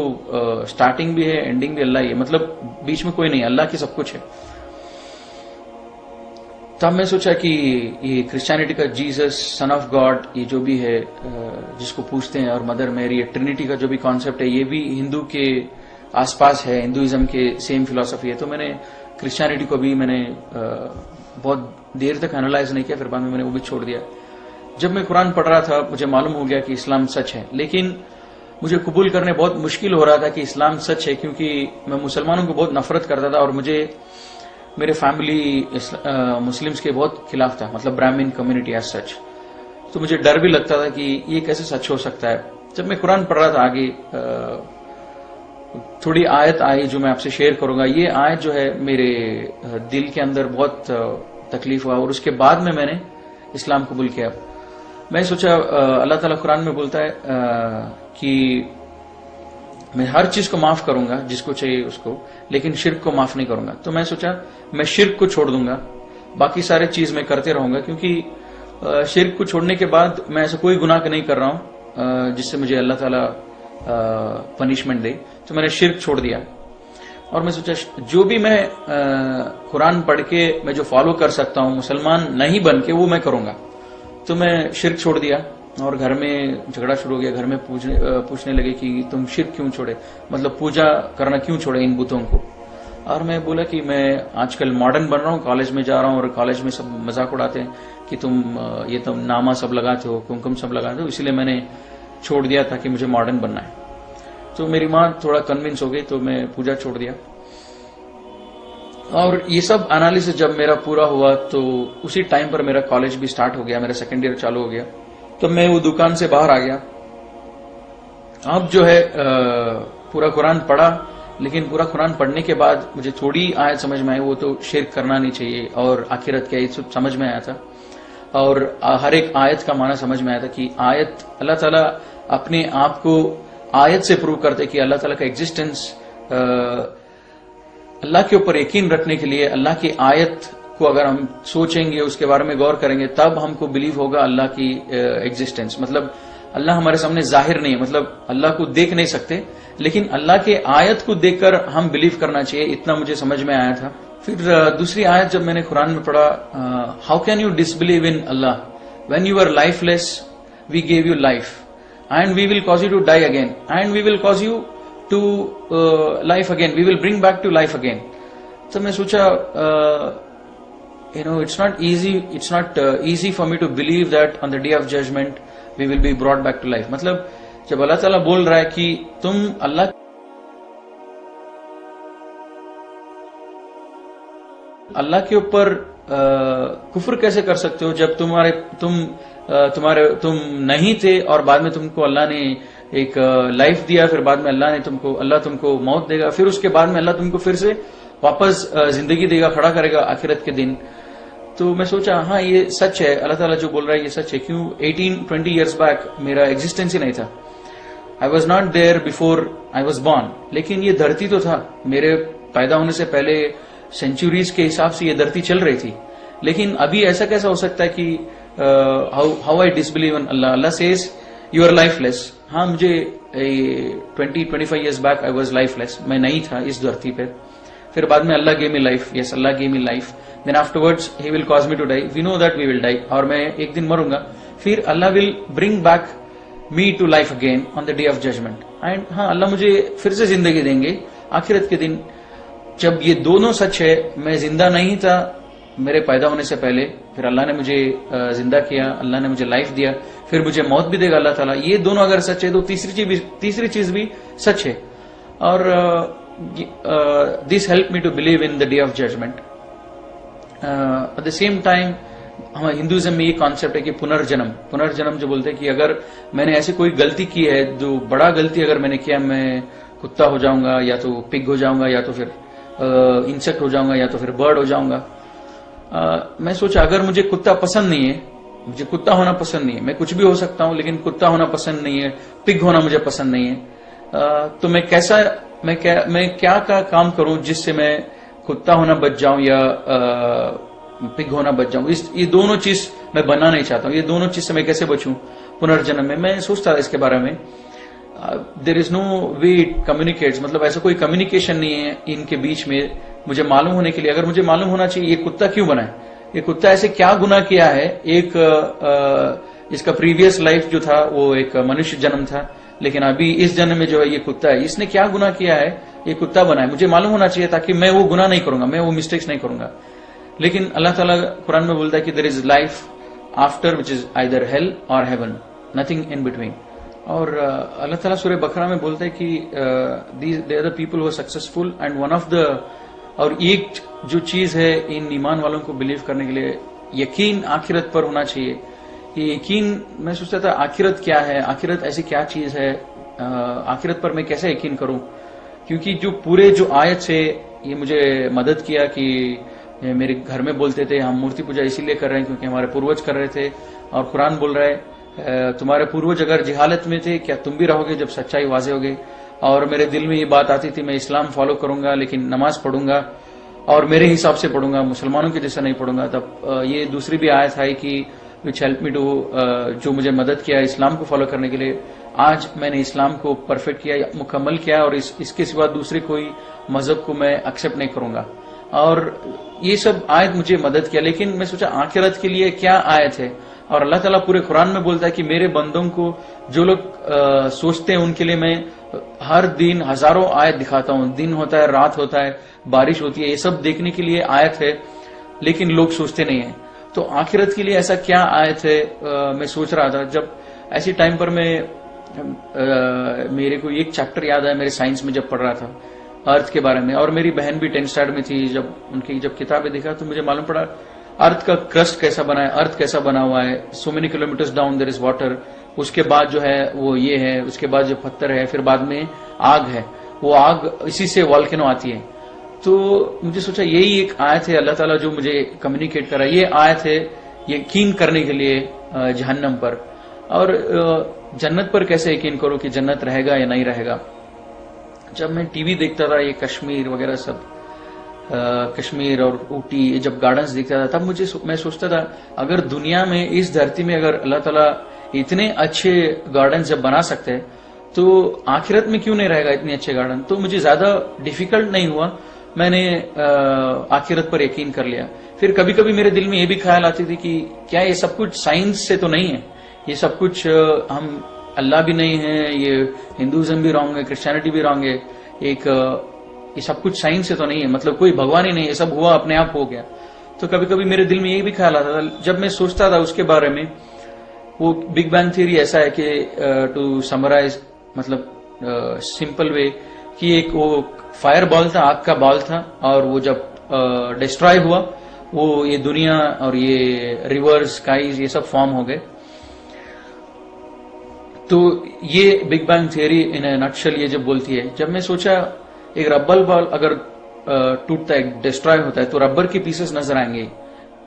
स्टार्टिंग भी है, एंडिंग भी अल्लाह ही है, मतलब बीच में कोई नहीं, अल्लाह की सब कुछ है। तब मैं सोचा कि ये क्रिश्चियनिटी का जीसस सन ऑफ गॉड, ये जो भी है जिसको पूछते हैं, और मदर मैरी, ट्रिनिटी का जो भी कॉन्सेप्ट है, ये भी हिंदू के आसपास है, हिंदुइज्म के सेम फिलॉसफी है। तो मैंने क्रिश्चियनिटी को भी मैंने बहुत देर तक एनालाइज नहीं किया, फिर बाद में मैंने वो भी छोड़ दिया। जब मैं कुरान पढ़ रहा था मुझे मालूम हो गया कि इस्लाम सच है, लेकिन मुझे कबूल करने बहुत मुश्किल हो रहा था कि इस्लाम सच है, क्योंकि मैं मुसलमानों को बहुत नफरत करता था और मुझे मेरे फैमिली मुस्लिम्स के बहुत खिलाफ था, मतलब ब्राह्मण कम्युनिटी एज सच। तो मुझे डर भी लगता था कि ये कैसे सच हो सकता है। जब मैं कुरान पढ़ रहा था, आगे थोड़ी आयत आई जो मैं आपसे शेयर करूंगा। ये आयत जो है मेरे दिल के अंदर बहुत तकलीफ हुआ, और उसके बाद में मैंने इस्लाम कबूल किया। मैं सोचा, अल्लाह ताला कुरान में बोलता है कि मैं हर चीज को माफ करूंगा जिसको चाहिए उसको, लेकिन शिर्क को माफ नहीं करूंगा। तो मैं सोचा मैं शिर्क को छोड़ दूंगा, बाकी सारे चीज मैं करते रहूंगा, क्योंकि शिर्क को छोड़ने के बाद मैं ऐसा कोई गुनाह नहीं कर रहा हूं जिससे मुझे अल्लाह ताला पनिशमेंट दे। तो मैंने शिर्क छोड़ दिया, और मैं सोचा जो भी मैं कुरान पढ़ के मैं जो फॉलो कर सकता हूं मुसलमान नहीं बन के, वो मैं करूंगा। तो मैं शिर्क छोड़ दिया, और घर में झगड़ा शुरू हो गया। घर में पूछने लगे कि तुम शिर्क क्यों छोड़े, मतलब पूजा करना क्यों छोड़े इन बुतों को। और मैं बोला कि मैं आजकल मॉडर्न बन रहा हूँ, कॉलेज में जा रहा हूँ और कॉलेज में सब मजाक उड़ाते हैं कि तुम ये तुम नामा सब लगाते हो, कुमकुम सब लगाते हो, इसलिए मैंने छोड़ दिया ताकि मुझे मॉडर्न बनना है। तो मेरी माँ थोड़ा कन्विंस हो गई तो मैं पूजा छोड़ दिया। और ये सब एनालिसिस जब मेरा पूरा हुआ तो उसी टाइम पर मेरा कॉलेज भी स्टार्ट हो गया, मेरा सेकेंड ईयर चालू हो गया। तो मैं वो दुकान से बाहर आ गया। अब जो है पूरा कुरान पढ़ा, लेकिन पूरा कुरान पढ़ने के बाद मुझे थोड़ी आयत समझ में आई, वो तो शिर्क करना नहीं चाहिए और आखिरत क्या, ये सब समझ में आया था। और हर एक आयत का माना समझ में आया था कि आयत अल्लाह ताला अपने आप को आयत से प्रूव करते कि अल्लाह ताला का एग्जिस्टेंस, अल्लाह के ऊपर यकीन रखने के लिए अल्लाह की आयत को अगर हम सोचेंगे, उसके बारे में गौर करेंगे, तब हमको बिलीव होगा अल्लाह की एग्जिस्टेंस। मतलब अल्लाह हमारे सामने जाहिर नहीं है, मतलब अल्लाह को देख नहीं सकते, लेकिन अल्लाह के आयत को देखकर हम बिलीव करना चाहिए, इतना मुझे समझ में आया था। फिर दूसरी आयत जब मैंने कुरान में पढ़ा, how can you disbelieve in Allah when you are lifeless, we gave you life and we will cause you to die again and we will cause you to life again, we will bring back to life again. तो मैं सोचा, it's not easy for me to believe that on the day of judgment we will be brought back to life। मतलब जब अल्लाह ताला बोल रहा है कि तुम अल्लाह के ऊपर कुफ्र कैसे कर सकते हो जब तुम नहीं थे और बाद में तुमको अल्लाह ने एक लाइफ दिया, फिर बाद में अल्लाह तुमको मौत देगा, फिर उसके बाद में अल्लाह तुमको फिर से वापस जिंदगी देगा, खड़ा करेगा आखिरत के दिन। तो मैं सोचा हाँ ये सच है, अल्लाह ताला जो बोल रहा है ये सच है। क्यों 18-20 ईयर्स बैक मेरा एग्जिस्टेंस ही नहीं था, I was not there before I was born. लेकिन ये धरती तो था, मेरे पैदा होने से पहले सेंचुरीज के हिसाब से ये धरती चल रही थी। लेकिन अभी ऐसा कैसा हो सकता है कि how I disbelieve in Allah. Allah says you are lifeless. हाँ मुझे 20-25 years back I was lifeless, मैं नहीं था इस धरती पे। फिर बाद में Allah gave me life, yes Allah gave me life, then afterwards he will cause me to die, we know that we will die, और मैं एक दिन मरूंगा, फिर Allah will bring back me to life again on the day of judgement. And हाँ Allah मुझे फिर से जिंदगी देंगे आखिरत के दिन। जब ये दोनों सच है, मैं जिंदा नहीं था मेरे पैदा होने से पहले, फिर अल्लाह ने मुझे जिंदा किया, अल्लाह ने मुझे लाइफ दिया, फिर मुझे मौत भी देगा अल्लाह ताला, ये दोनों अगर सच है तो तीसरी चीज भी सच है। और this help me to believe in the day of judgement. At the same time हमारे हिंदुइज्म में ये कॉन्सेप्ट है कि पुनर्जन्म जो बोलते हैं कि अगर मैंने ऐसी कोई गलती की है, जो बड़ा गलती अगर मैंने किया, मैं कुत्ता हो जाऊंगा या तो पिग हो जाऊंगा या तो फिर इंसेक्ट हो जाऊंगा या तो फिर बर्ड हो जाऊंगा। मैं सोचा अगर मुझे कुत्ता पसंद नहीं है, मुझे कुत्ता होना पसंद नहीं है, मैं कुछ भी हो सकता हूं लेकिन कुत्ता होना पसंद नहीं है, पिग होना मुझे पसंद नहीं है, तो मैं क्या काम करूं जिससे मैं कुत्ता होना बच जाऊं या पिग होना बच जाऊं। ये दोनों चीज मैं बनना नहीं चाहता हूं, ये दोनों चीज से मैं कैसे बचूं पुनर्जन्म में। मैं सोचता था इसके बारे में। There is no way it communicates, मतलब ऐसा कोई कम्युनिकेशन नहीं है इनके बीच में मुझे मालूम होने के लिए। अगर मुझे मालूम होना चाहिए ये कुत्ता क्यों बना है, ये कुत्ता ऐसे क्या गुनाह किया है, इसका प्रीवियस लाइफ जो था वो एक मनुष्य जन्म था, लेकिन अभी इस जन्म में जो है ये कुत्ता है, इसने क्या गुनाह किया है ये कुत्ता बना है, मुझे मालूम होना चाहिए ताकि मैं वो गुनाह नहीं करूंगा, मैं वो मिस्टेक्स नहीं करूंगा। लेकिन अल्लाह ताला कुरान में बोलता है कि there is life after which is either hell or heaven, nothing in between. और अल्लाह ताला सूरह बकरा में बोलता है कि they are the people who are successful and one of the, और एक जो चीज है इन ईमान वालों को बिलीव करने के लिए यकीन आखिरत पर होना चाहिए। ये यकीन, मैं सोचता था आखिरत क्या है, आखिरत ऐसी क्या चीज है, आखिरत पर मैं कैसे यकीन करूं। क्योंकि जो आयत से ये मुझे मदद किया कि मेरे घर में बोलते थे हम मूर्ति पूजा इसीलिए कर रहे हैं क्योंकि हमारे पूर्वज कर रहे थे, और कुरान बोल रहा है तुम्हारे पूर्वज अगर जिहालत में थे क्या तुम भी रहोगे जब सच्चाई वाज़े होगी। और मेरे दिल में ये बात आती थी मैं इस्लाम फॉलो करूंगा लेकिन नमाज पढ़ूंगा और मेरे हिसाब से पढ़ूंगा, मुसलमानों के जैसा नहीं पढ़ूंगा। तब ये दूसरी भी आयत आई कि विच हेल्प मी टू, जो मुझे मदद किया इस्लाम को फॉलो करने के लिए। आज मैंने इस्लाम को परफेक्ट किया, मुकम्मल किया, और इसके सिवा दूसरे कोई मजहब को मैं एक्सेप्ट नहीं करूंगा। और ये सब आयत मुझे मदद किया। लेकिन मैं सोचा आखिरत के लिए क्या आयत है, और अल्लाह ताला पूरे कुरान में बोलता है कि मेरे बंदों को जो लोग सोचते हैं उनके लिए मैं हर दिन हजारों आयत दिखाता हूं। दिन होता है, रात होता है, बारिश होती है, ये सब देखने के लिए आयत है, लेकिन लोग सोचते नहीं है। तो आखिरत के लिए ऐसा क्या आयत है, मैं सोच रहा था। जब ऐसी टाइम पर मैं मेरे को एक चैप्टर याद आया मेरे साइंस में जब पढ़ रहा था अर्थ के बारे में, और मेरी बहन भी 10th स्टैंडर्ड में थी। जब उनकी किताबें देखा तो मुझे मालूम पड़ा अर्थ का क्रस्ट कैसा बना है, अर्थ कैसा बना हुआ है, so many kilometres down there is water, उसके बाद जो है वो ये है, उसके बाद जो पत्थर है, फिर बाद में आग है, वो आग इसी से वॉल्केनो आती है। तो मुझे सोचा यही एक आयत है अल्लाह ताला जो मुझे कम्युनिकेट कर रहा है, ये आयत है यकीन करने के लिए जहन्नम पर। और जन्नत पर कैसे यकीन करो कि जन्नत रहेगा या नहीं रहेगा। जब मैं टीवी देखता था, ये कश्मीर वगैरह सब, कश्मीर और ऊटी जब गार्डन्स देखता था, तब मैं सोचता था अगर दुनिया में इस धरती में अगर अल्लाह ताला इतने अच्छे गार्डन जब बना सकते हैं तो आखिरत में क्यों नहीं रहेगा इतने अच्छे गार्डन। तो मुझे ज्यादा डिफिकल्ट नहीं हुआ, मैंने आखिरत पर यकीन कर लिया। फिर कभी कभी मेरे दिल में ये भी ख्याल आती थी कि क्या ये सब कुछ साइंस से तो नहीं है, ये सब कुछ हम अल्लाह भी नहीं है, ये हिंदुइज्म भी रॉन्ग है, क्रिश्चियनिटी भी रॉन्ग है, ये सब कुछ साइंस से तो नहीं है, मतलब कोई भगवान ही नहीं, ये सब हुआ अपने आप हो गया। तो कभी कभी मेरे दिल में ये भी ख्याल आता था। जब मैं सोचता था उसके बारे में, वो बिग बैंग थ्योरी ऐसा है कि टू समराइज, मतलब सिंपल वे, कि एक वो फायर बॉल था, आग का बॉल था, और वो जब डिस्ट्रॉय हुआ वो ये दुनिया और ये रिवर्स स्काईज ये सब फॉर्म हो गए। तो ये बिग बैंग थियरी इन ए नटशेल ये जब बोलती है। जब मैं सोचा एक रबर बॉल अगर टूटता है, डिस्ट्रॉय होता है, तो रबर के पीसेस नजर आएंगे,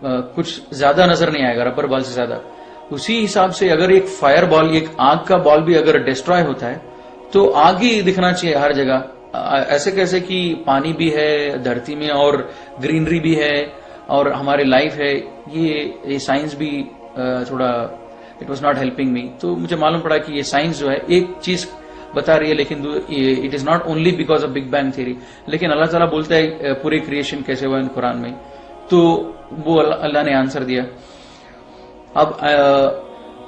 कुछ ज्यादा नजर नहीं आएगा रबर बॉल से ज्यादा। उसी हिसाब से अगर एक फायर बॉल, एक आग का बॉल भी अगर डिस्ट्रॉय होता है तो आग ही दिखना चाहिए हर जगह। ऐसे कैसे कि पानी भी है धरती में और ग्रीनरी भी है और हमारी लाइफ है, ये साइंस भी थोड़ा it was not helping me. तो मुझे मालूम पड़ा कि ये साइंस जो है एक चीज बता रही है, लेकिन it is not only because of big bang theory. लेकिन अल्लाह ताला बोलता है पूरे क्रिएशन कैसे हुआ इन कुरान में, तो वो अल्लाह ने आंसर दिया। अब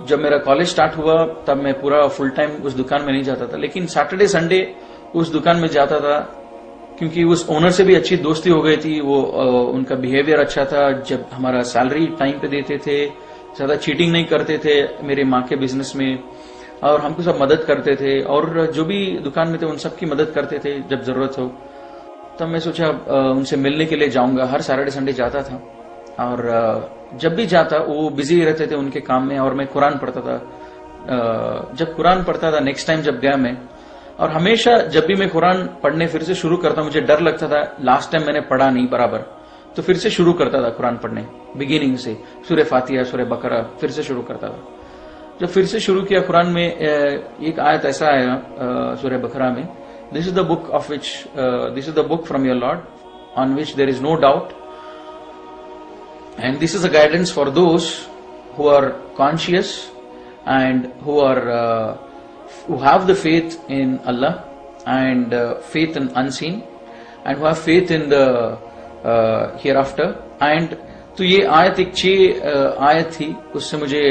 जब मेरा कॉलेज स्टार्ट हुआ तब मैं पूरा फुल टाइम उस दुकान में नहीं जाता था, लेकिन सैटरडे संडे उस दुकान में जाता था, क्योंकि उस ओनर से भी अच्छी दोस्ती हो गई थी। वो उनका बिहेवियर अच्छा था, जब हमारा सैलरी टाइम पे देते थे, ज्यादा चीटिंग नहीं करते थे मेरे माँ के बिजनेस में, और हमको सब मदद करते थे, और जो भी दुकान में थे उन सबकी मदद करते थे जब जरूरत हो। तब मैं सोचा उनसे मिलने के लिए जाऊंगा। हर सैटरडे संडे जाता था, और जब भी जाता वो बिजी रहते थे उनके काम में, और मैं कुरान पढ़ता था। जब कुरान पढ़ता था नेक्स्ट टाइम जब गया मैं, और हमेशा जब भी मैं कुरान पढ़ने फिर से शुरू करता, मुझे डर लगता था लास्ट टाइम मैंने पढ़ा नहीं बराबर, तो फिर से शुरू करता था कुरान पढ़ने बिगिनिंग से, सूरह फातिहा, सूरह बकरा, फिर से शुरू करता था। जब फिर से शुरू किया कुरान में, एक आयत ऐसा आया सूरह बकरा में, this is the book of which this is the book from your lord on which there is no doubt, and this is a guidance for those who are conscious and who have the faith in Allah and faith in unseen and who have faith in the hereafter. And तो ये आयत एक 6 आयत थी, उससे मुझे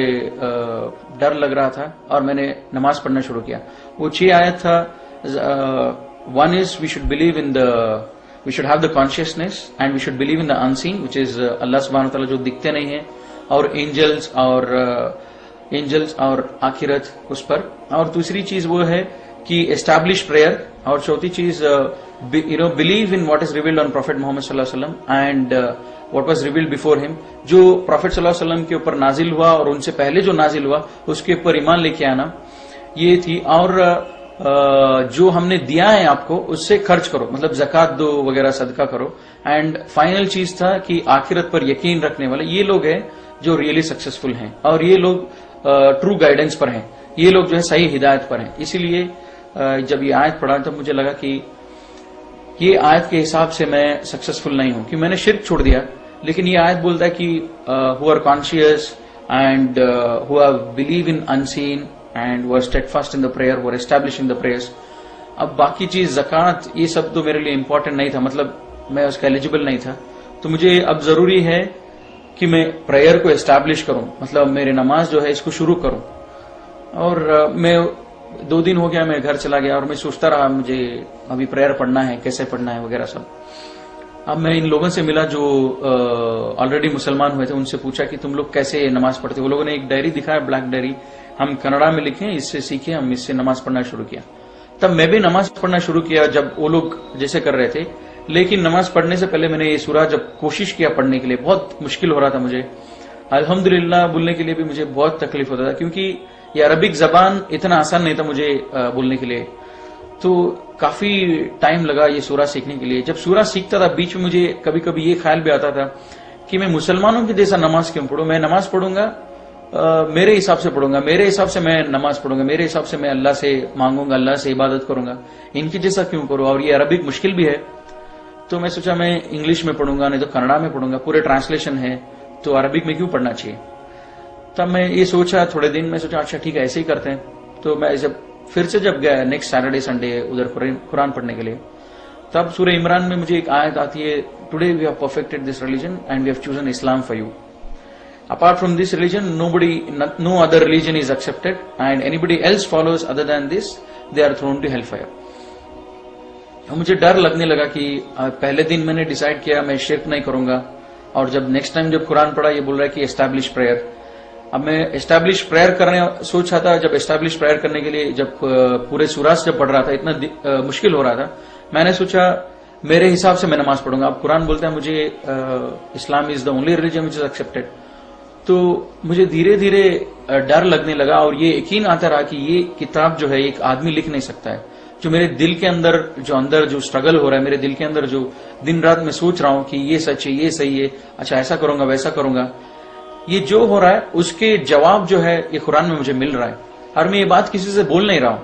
डर लग रहा था और मैंने नमाज पढ़ना शुरू किया। वो 6 आयत था, one is we should believe in we should have the consciousness and we should believe in the unseen, which is Allah subhanahu wa ta'ala जो दिखते नहीं है, और एंजल्स और आखिरत उस पर। और दूसरी चीज वो है कि एस्टैब्लिश प्रेयर, और चौथी चीज believe in what is revealed on prophet Muhammad सल्लल्लाहु अलैहि वसल्लम and what was revealed before him. जो प्रॉफिट सल्लल्लाहु अलैहि वसल्लम के ऊपर नाजिल हुआ और उनसे पहले जो नाजिल हुआ उसके ऊपर ईमान लेके आना, ये थी। और जो हमने दिया है आपको उससे खर्च करो, मतलब जकात दो वगैरह, सदका करो। एंड फाइनल चीज था कि आखिरत पर यकीन रखने वाले ये लोग हैं जो रियली सक्सेसफुल हैं, और ये लोग ट्रू गाइडेंस पर हैं, ये लोग जो है सही हिदायत पर हैं। इसीलिए जब ये आयत पढ़ा तब मुझे लगा कि ये आयत के हिसाब से मैं सक्सेसफुल नहीं हूं, कि मैंने शिर्क छोड़ दिया। लेकिन ये आयत बोलता है कि who are conscious and who have believe in unseen and were steadfast in the prayer, were establishing the prayers. अब बाकी चीज ज़कात ये सब तो मेरे लिए इंपॉर्टेंट नहीं था, मतलब मैं उसका एलिजिबल नहीं था। तो मुझे अब जरूरी है कि मैं प्रेयर को एस्टैब्लिश करूं, मतलब मेरे नमाज जो है इसको शुरू करूं। और मैं 2 दिन हो गया, मैं घर चला गया और मैं सोचता रहा मुझे अभी प्रेयर पढ़ना है, कैसे पढ़ना है वगैरह सब। अब मैं इन लोगों से मिला जो ऑलरेडी मुसलमान हुए थे, उनसे पूछा कि तुम लोग कैसे नमाज पढ़ते हो। वो लोगों ने एक डायरी दिखाया, ब्लैक डायरी, हम कन्नड़ा में लिखे, इससे सीखे, हम इससे नमाज पढ़ना शुरू किया। तब मैं भी नमाज पढ़ना शुरू किया जब वो लोग जैसे कर रहे थे। लेकिन नमाज पढ़ने से पहले मैंने ये सूरा जब कोशिश किया पढ़ने के लिए, बहुत मुश्किल हो रहा था मुझे। अल्हम्दुलिल्लाह बोलने के लिए भी मुझे बहुत तकलीफ होता था, क्योंकि ये अरबिक जबान इतना आसान नहीं था मुझे बोलने के लिए। तो काफी टाइम लगा ये सूरा सीखने के लिए। जब सूरा सीखता था बीच में मुझे कभी कभी ये ख्याल भी आता था कि मैं मुसलमानों की जैसा नमाज क्यों पढ़ूं। मैं नमाज पढ़ूंगा मेरे हिसाब से पढ़ूंगा, मेरे हिसाब से मैं नमाज पढ़ूंगा, मेरे हिसाब से मैं अल्लाह से मांगूंगा, अल्लाह से इबादत करूंगा, इनकी जैसा क्यों करूं। और ये अरबिक मुश्किल भी है, तो मैं सोचा मैं इंग्लिश में पढ़ूंगा, नहीं तो कन्नड़ा में पढ़ूंगा, पूरे ट्रांसलेशन है, तो अरबिक में क्यों पढ़ना चाहिए। तब मैं ये सोचा, थोड़े दिन में सोचा अच्छा ठीक है ऐसे ही करते हैं। तो मैं फिर से जब गया नेक्स्ट सैटरडे संडे उधर कुरान पढ़ने के लिए, तब सूरह इमरान में मुझे एक आयत आती है, today we have perfected this religion and we have chosen Islam for you. Apart from this religion no other religion is accepted and anybody else follows other than this they are thrown to hell fire. मुझे डर लगने लगा कि पहले दिन मैंने decide किया मैं शिर्क नहीं करूंगा, और जब नेक्स्ट टाइम जब कुरान पढ़ा ये बोल रहा है कि एस्टैब्लिश प्रेयर। अब मैं एस्टैब्लिश प्रेयर करने सोच रहा था। जब एस्टैब्लिश प्रेयर करने के लिए जब पूरे सूराज जब पढ़ रहा था, इतना मुश्किल हो रहा था, मैंने सोचा मेरे हिसाब से मैं नमाज पढ़ूंगा। अब कुरान बोलता है मुझे Islam is the only religion which is accepted. तो मुझे धीरे धीरे डर लगने लगा और ये यकीन आता रहा कि ये किताब जो है एक आदमी लिख नहीं सकता है। जो मेरे दिल के अंदर जो स्ट्रगल हो रहा है, मेरे दिल के अंदर जो दिन रात में सोच रहा हूं कि ये सच है, ये सही है, अच्छा ऐसा करूंगा वैसा करूंगा, ये जो हो रहा है उसके जवाब जो है ये कुरान में मुझे मिल रहा है। और मैं ये बात किसी से बोल नहीं रहा हूं,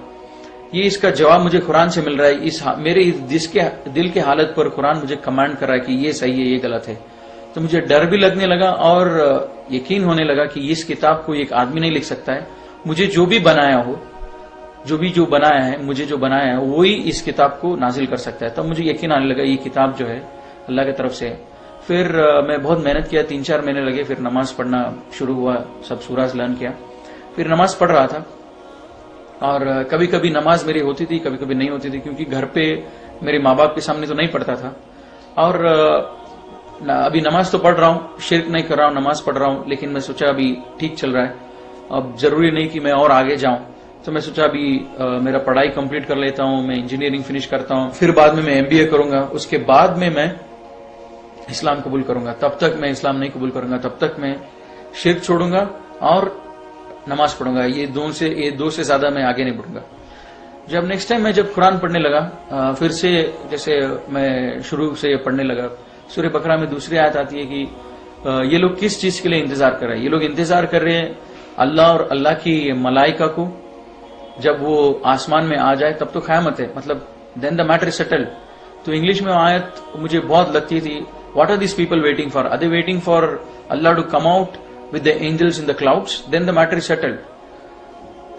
ये इसका जवाब मुझे कुरान से मिल रहा है। मेरे जिसके दिल के हालत पर कुरान मुझे कमांड कर रहा है कि ये सही है, ये गलत है। तो मुझे डर भी लगने लगा और यकीन होने लगा कि इस किताब को एक आदमी नहीं लिख सकता है। मुझे जो भी बनाया हो, जो बनाया है, मुझे जो बनाया है वही इस किताब को नाजिल कर सकता है। तब मुझे यकीन आने लगा ये किताब जो है अल्लाह की तरफ से। फिर मैं बहुत मेहनत किया, 3-4 महीने लगे, फिर नमाज पढ़ना शुरू हुआ, सब सूराज लर्न किया, फिर नमाज पढ़ रहा था। और कभी कभी नमाज मेरी होती थी, कभी कभी नहीं होती थी, क्योंकि घर पे मेरे माँ बाप के सामने तो नहीं पढ़ता था। और अभी नमाज तो पढ़ रहा हूँ, शिर्क नहीं कर रहा हूँ, नमाज पढ़ रहा हूँ, लेकिन मैं सोचा अभी ठीक चल रहा है, अब जरूरी नहीं कि मैं और आगे जाऊं। तो मैं सोचा अभी मेरा पढ़ाई कंप्लीट कर लेता हूं, मैं इंजीनियरिंग फिनिश करता हूं, फिर बाद में मैं एमबीए करूंगा, उसके बाद में मैं इस्लाम कबूल करूंगा। तब तक मैं इस्लाम नहीं कबूल करूंगा, तब तक मैं शिर्क छोड़ूंगा और नमाज पढ़ूंगा। ये दो से ज्यादा मैं आगे नहीं बढ़ूंगा। जब नेक्स्ट टाइम मैं जब कुरान पढ़ने लगा, फिर से जैसे मैं शुरू से पढ़ने लगा, सूरह बकरा में दूसरी आयत आती है कि ये लोग किस चीज के लिए इंतजार कर रहे हैं। ये लोग इंतजार कर रहे हैं अल्लाह और अल्लाह की मलाइका को, जब वो आसमान में आ जाए तब तो क़यामत है, मतलब then the matter is settled. तो इंग्लिश में आयत मुझे बहुत लगती थी, what are this people waiting for, are they waiting for Allah to come out with the angels in the clouds, then the matter is settled.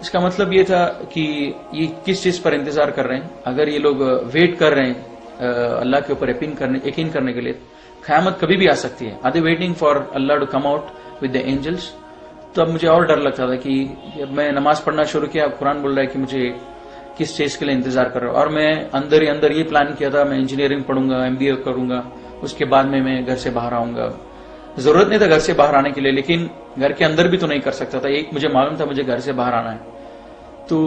इसका मतलब ये था कि ये किस चीज पर इंतजार कर रहे हैं। अगर ये लोग वेट कर रहे हैं अल्लाह के ऊपर यकीन करने के लिए, क़यामत कभी भी आ सकती है। Are they waiting for Allah to come out with the angels. तो अब मुझे और डर लगता था कि जब मैं नमाज पढ़ना शुरू किया, कुरान बोल रहा है कि मुझे किस चीज के लिए इंतजार कर रहा हूं। और मैं अंदर ही अंदर ये प्लान किया था, मैं इंजीनियरिंग पढ़ूंगा, एमबीए करूंगा, उसके बाद में मैं घर से बाहर आऊंगा। जरूरत नहीं था घर से बाहर आने के लिए, लेकिन घर के अंदर भी तो नहीं कर सकता था। एक मुझे मालूम था मुझे घर से बाहर आना है। तो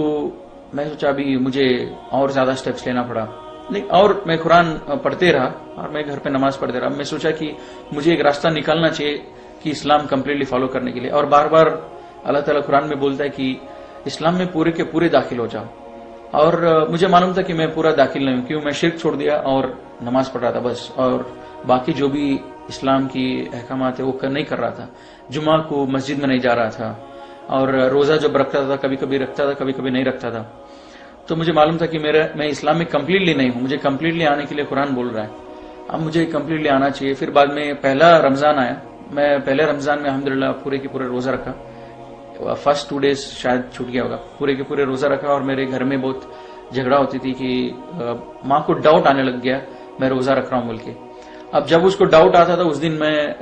मैं सोचा अभी मुझे और ज्यादा स्टेप्स लेना पड़ा, और मैं कुरान पढ़ते रहा और मैं घर पे नमाज पढ़ते रहा। मैं सोचा कि मुझे एक रास्ता निकालना चाहिए कि इस्लाम कंप्लीटली फॉलो करने के लिए। और बार बार अल्लाह ताला कुरान में बोलता है कि इस्लाम में पूरे के पूरे दाखिल हो जाओ। और मुझे मालूम था कि मैं पूरा दाखिल नहीं हूं, क्यों मैं शिर्क छोड़ दिया और नमाज पढ़ रहा था बस, और बाकी जो भी इस्लाम की अहकामात है वो नहीं कर रहा था। जुमा को मस्जिद में नहीं जा रहा था, और रोजा जब रखता था कभी कभी रखता था, कभी कभी नहीं रखता था। तो मुझे मालूम था कि मैं इस्लाम में कंप्लीटली नहीं हूं, मुझे कंप्लीटली आने के लिए कुरान बोल रहा है, अब मुझे कंप्लीटली आना चाहिए। फिर बाद में पहला रमजान आया, मैं पहले रमजान में अल्हम्दुलिल्लाह पूरे के पूरे रोजा रखा। फर्स्ट 2 डेज शायद छूट गया होगा, पूरे के पूरे रोजा रखा। और मेरे घर में बहुत झगड़ा होती थी कि माँ को डाउट आने लग गया मैं रोजा रख रहा हूं बोल के। अब जब उसको डाउट आता था उस दिन मैं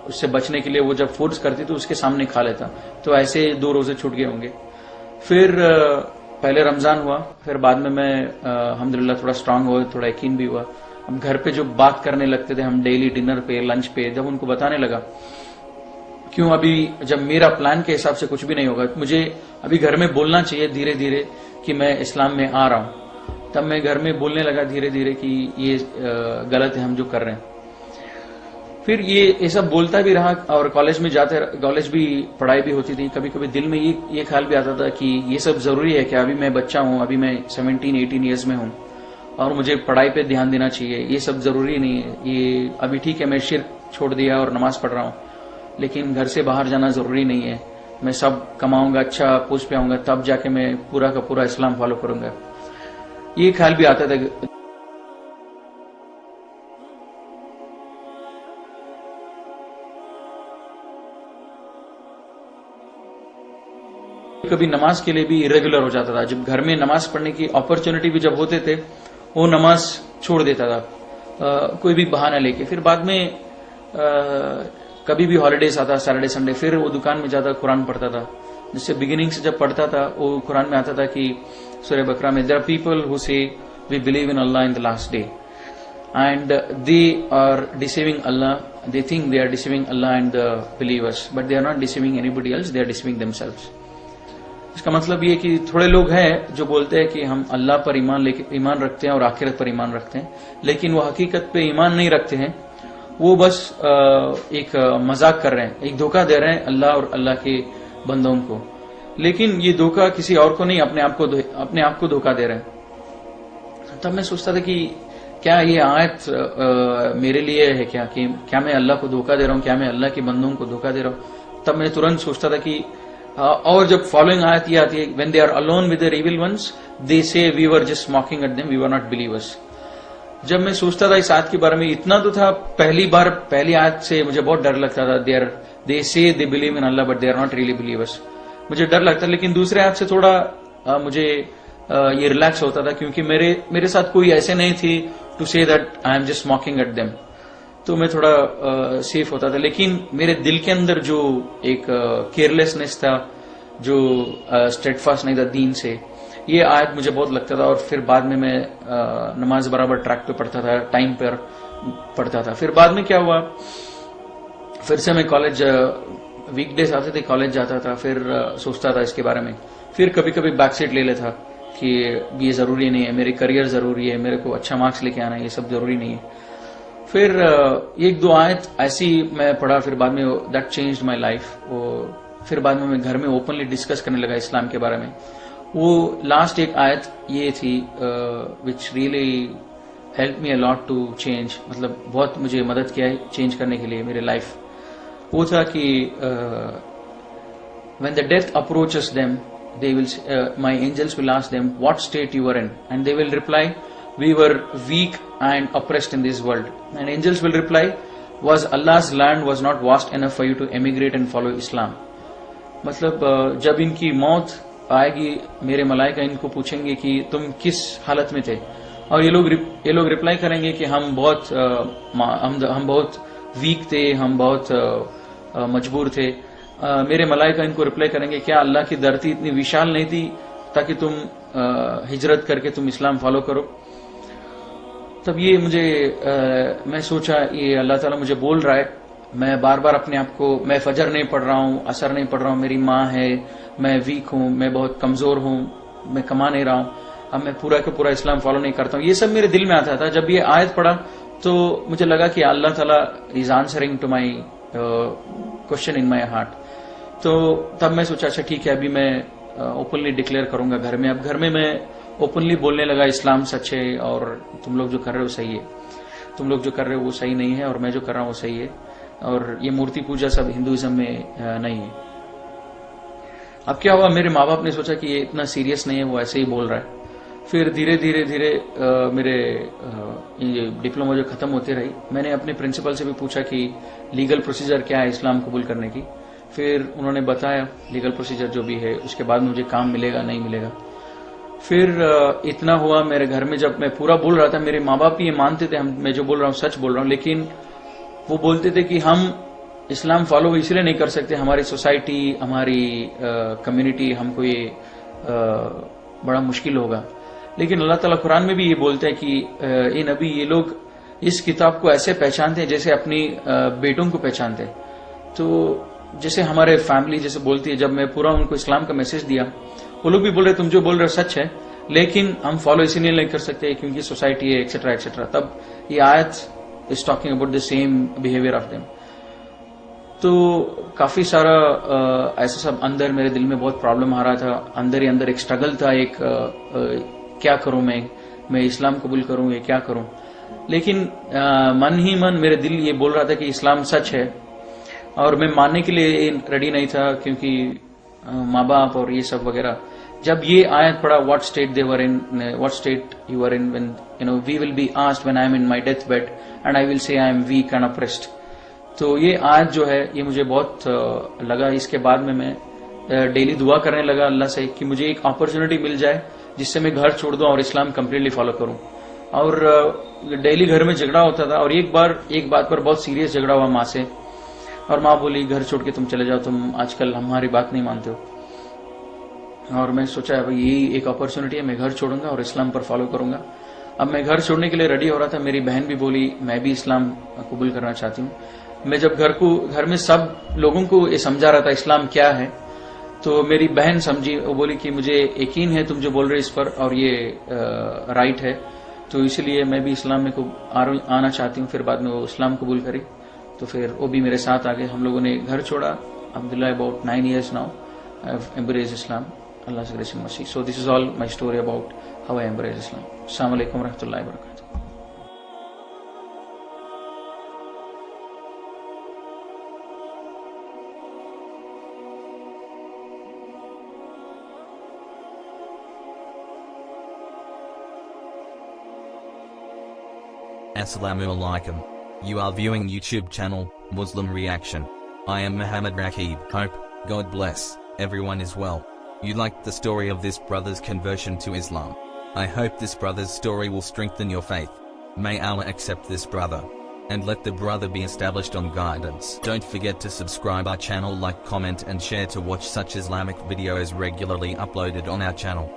उससे बचने के लिए वो जब फोर्स करती तो उसके सामने खा लेता। तो ऐसे 2 रोजे छूट गए होंगे। फिर पहले रमजान हुआ, फिर बाद में मैं अल्हम्दुलिल्लाह थोड़ा स्ट्रांग हुआ, थोड़ा यकीन भी हुआ। अब घर पे जो बात करने लगते थे हम डेली डिनर पे, लंच पे, जब उनको बताने लगा क्यों अभी जब मेरा प्लान के हिसाब से कुछ भी नहीं होगा, मुझे अभी घर में बोलना चाहिए धीरे धीरे कि मैं इस्लाम में आ रहा हूं, तब मैं घर में बोलने लगा धीरे धीरे कि ये गलत है हम जो कर रहे हैं। फिर ये सब बोलता भी रहा और कॉलेज में जाते, कॉलेज भी पढ़ाई भी होती थी। कभी कभी दिल में ये ख्याल भी आता था कि ये सब जरूरी है क्या, अभी मैं बच्चा हूं, अभी मैं 17-18 ईयर्स में हूं और मुझे पढ़ाई पे ध्यान देना चाहिए, ये सब जरूरी नहीं है। ये अभी ठीक है मैं शिर्क छोड़ दिया और नमाज पढ़ रहा हूं, लेकिन घर से बाहर जाना जरूरी नहीं है। मैं सब कमाऊंगा, अच्छा पोस्ट पे आऊंगा, तब जाके मैं पूरा का पूरा इस्लाम फॉलो करूंगा। ये ख्याल भी आता था। कभी नमाज के लिए भी इरेगुलर हो जाता था। जब घर में नमाज पढ़ने की अपॉर्चुनिटी भी जब होते थे वो नमाज छोड़ देता था कोई भी बहाना लेके। फिर बाद में कभी भी हॉलीडेज आता, सैटरडे संडे, फिर वो दुकान में जाता, कुरान पढ़ता था। जिससे बिगिनिंग से जब पढ़ता था वो कुरान में आता था कि सूरह बकरा में there are people who say we believe in Allah in the last day and they are deceiving Allah, they think they are deceiving Allah and the believers but they are not deceiving anybody else, they are deceiving themselves. इसका मतलब ये कि थोड़े लोग हैं जो बोलते हैं कि हम अल्लाह पर ईमान रखते हैं और आखिरत पर ईमान रखते हैं, लेकिन वो हकीकत पे ईमान नहीं रखते हैं। वो बस एक मजाक कर रहे हैं, एक धोखा दे रहे हैं अल्लाह और अल्लाह के बंदों को। लेकिन ये धोखा किसी और को नहीं, अपने आप को धोखा दे रहे हैं। तब मैं सोचता था कि क्या ये आयत मेरे लिए है क्या, कि क्या मैं अल्लाह को धोखा दे रहा हूं, क्या मैं अल्लाह के बंदों को धोखा दे रहा हूं। तब मैं तुरंत सोचता था कि और जब फॉलोइंग आयत ये आती है, when they are alone with their evil ones they say we were just mocking at them, we were not believers. जब मैं सोचता था इस आयत के बारे में, इतना तो था, पहली आयत से मुझे बहुत डर लगता था। They say they believe in Allah but they are not really believers, मुझे डर लगता। लेकिन दूसरे आयत से थोड़ा मुझे ये रिलैक्स होता था, क्योंकि मेरे साथ कोई ऐसे नहीं थी to say that I am just mocking at them, तो मैं थोड़ा सेफ होता था। लेकिन मेरे दिल के अंदर जो एक केयरलेसनेस था, जो स्टेडफास्ट नहीं था दीन से, ये आयत मुझे बहुत लगता था। और फिर बाद में मैं नमाज बराबर ट्रैक पे पढ़ता था, टाइम पर पढ़ता था। फिर बाद में क्या हुआ, फिर से मैं कॉलेज, वीकडेज आते थे, कॉलेज जाता था, फिर सोचता था इसके बारे में। फिर कभी कभी बैकसीट ले लेता कि ये जरूरी नहीं है, मेरे करियर जरूरी है, मेरे को अच्छा मार्क्स लेके आना है, ये सब जरूरी नहीं है। फिर 1-2 आयत ऐसी मैं पढ़ा, फिर बाद में दैट चेंज्ड माय लाइफ। फिर बाद में मैं घर में ओपनली डिस्कस करने लगा इस्लाम के बारे में। वो लास्ट एक आयत ये थी which really help me a lot to change, मतलब बहुत मुझे मदद किया है चेंज करने के लिए मेरे लाइफ। वो था कि when the death approaches them they will my angels will ask them what state you were in, and they will reply we were weak and oppressed in this world, and angels will reply was Allah's land was not vast enough for you to emigrate and follow Islam। मतलब जब इनकी मौत आएगी, मेरे मलाइका इनको पूछेंगे कि तुम किस हालत में थे, और ये लोग रिप्लाई करेंगे कि हम बहुत वीक थे, हम बहुत मजबूर थे। मेरे मलाइका इनको रिप्लाई करेंगे क्या अल्लाह की धरती इतनी विशाल नहीं थी ताकि तुम हिजरत करके तुम इस्लाम फॉलो करो। तब ये मुझे मैं सोचा ये अल्लाह ताला मुझे बोल रहा है। मैं बार बार अपने आप को, मैं फजर नहीं पढ़ रहा हूँ, असर नहीं पढ़ रहा हूँ, मेरी माँ है, मैं वीक हूँ, मैं बहुत कमजोर हूँ, मैं कमा नहीं रहा हूँ, अब मैं पूरा का पूरा इस्लाम फॉलो नहीं करता हूँ। ये सब मेरे दिल में आता था। जब ये आयत पढ़ा तो मुझे लगा कि अल्लाह ताला is answering to my question in my heart. तो तब मैं सोचा अच्छा ठीक है, अभी मैं ओपनली डिक्लेयर करूंगा घर में। अब घर में मैं ओपनली बोलने लगा इस्लाम सच है और तुम लोग जो कर रहे हो सही है, तुम लोग जो कर रहे हो वो सही नहीं है और मैं जो कर रहा हूँ वो सही है, और ये मूर्ति पूजा सब हिंदुइज्म में नहीं है। अब क्या हुआ, मेरे माँ बाप ने सोचा कि ये इतना सीरियस नहीं है, वो ऐसे ही बोल रहा है। फिर धीरे धीरे धीरे मेरे ये डिप्लोमा जो खत्म होते रही, मैंने अपने प्रिंसिपल से भी पूछा कि लीगल प्रोसीजर क्या है इस्लाम कबूल करने की। फिर उन्होंने बताया लीगल प्रोसीजर जो भी है, उसके बाद मुझे काम मिलेगा नहीं मिलेगा। फिर इतना हुआ मेरे घर में, जब मैं पूरा बोल रहा था, मेरे माँ बाप भी ये मानते थे मैं जो बोल रहा हूँ सच बोल रहा हूँ, लेकिन वो बोलते थे कि हम इस्लाम फॉलो इसलिए नहीं कर सकते, हमारी सोसाइटी, हमारी कम्युनिटी, हमको ये बड़ा मुश्किल होगा। लेकिन अल्लाह ताला कुरान में भी ये बोलते हैं कि ये नबी, ये लोग इस किताब को ऐसे पहचानते हैं जैसे अपनी बेटों को पहचानते हैं। तो जैसे हमारे फैमिली जैसे बोलती है, जब मैं पूरा उनको इस्लाम का मैसेज दिया, वो लोग भी बोल रहे तुम जो बोल रहे हो सच है, लेकिन हम फॉलो इसीलिए नहीं कर सकते क्योंकि सोसाइटी है, एक्सेट्रा एक्सेट्रा। तब ये आयत is talking about the same behaviour of them. तो काफी सारा ऐसा सब अंदर मेरे दिल में बहुत प्रॉब्लम आ रहा था, अंदर ही अंदर एक स्ट्रगल था, एक क्या करूं मैं इस्लाम कबूल करूं या क्या करूं। लेकिन मन ही मन मेरे दिल ये बोल रहा था कि इस्लाम सच है, और मैं मानने के लिए रेडी नहीं था क्योंकि माँ बाप और ये सब वगैरह। जब ये आयत पढ़ा, what state they were in, what state you are in when you know we will be asked when I am in my deathbed and I will say I am weak and oppressed. तो ये आयत जो है ये मुझे बहुत लगा। इसके बाद में मैं डेली दुआ करने लगा अल्लाह से कि मुझे एक अपॉर्चुनिटी मिल जाए जिससे मैं घर छोड़ दूं और इस्लाम कंप्लीटली फॉलो करूं। और डेली घर में झगड़ा होता था, और एक बात पर बहुत सीरियस झगड़ा हुआ माँ से, और माँ बोली घर छोड़ के तुम चले जाओ, तुम आजकल हमारी बात नहीं मानते हो। और मैं सोचा भाई यही एक अपॉर्चुनिटी है, मैं घर छोड़ूंगा और इस्लाम पर फॉलो करूंगा। अब मैं घर छोड़ने के लिए रेडी हो रहा था, मेरी बहन भी बोली मैं भी इस्लाम कबूल करना चाहती हूँ। मैं जब घर में सब लोगों को ये समझा रहा था इस्लाम क्या है, तो मेरी बहन समझी, वो बोली कि मुझे यकीन है तुम जो बोल रहे इस पर, और ये राइट है, तो इसलिए मैं भी इस्लाम में आना चाहती हूँ। फिर बाद में वो इस्लाम कबूल करी, तो फिर वो भी मेरे साथ आ गए। हम लोगों ने घर छोड़ा। Abdullah about 9 years now I have embraced Islam, Allah से grace and mercy. So this is all my story about how I embraced Islam. अस्सलाम वालेकुम व रहमतुल्लाहि व बरकातहू। Assalamu alaikum. You are viewing YouTube channel, Muslim Reaction. I am Muhammad Rakib. Hope, God bless, everyone is well. You liked the story of this brother's conversion to Islam. I hope this brother's story will strengthen your faith. May Allah accept this brother, and let the brother be established on guidance. Don't forget to subscribe our channel, like, comment and share to watch such Islamic videos regularly uploaded on our channel.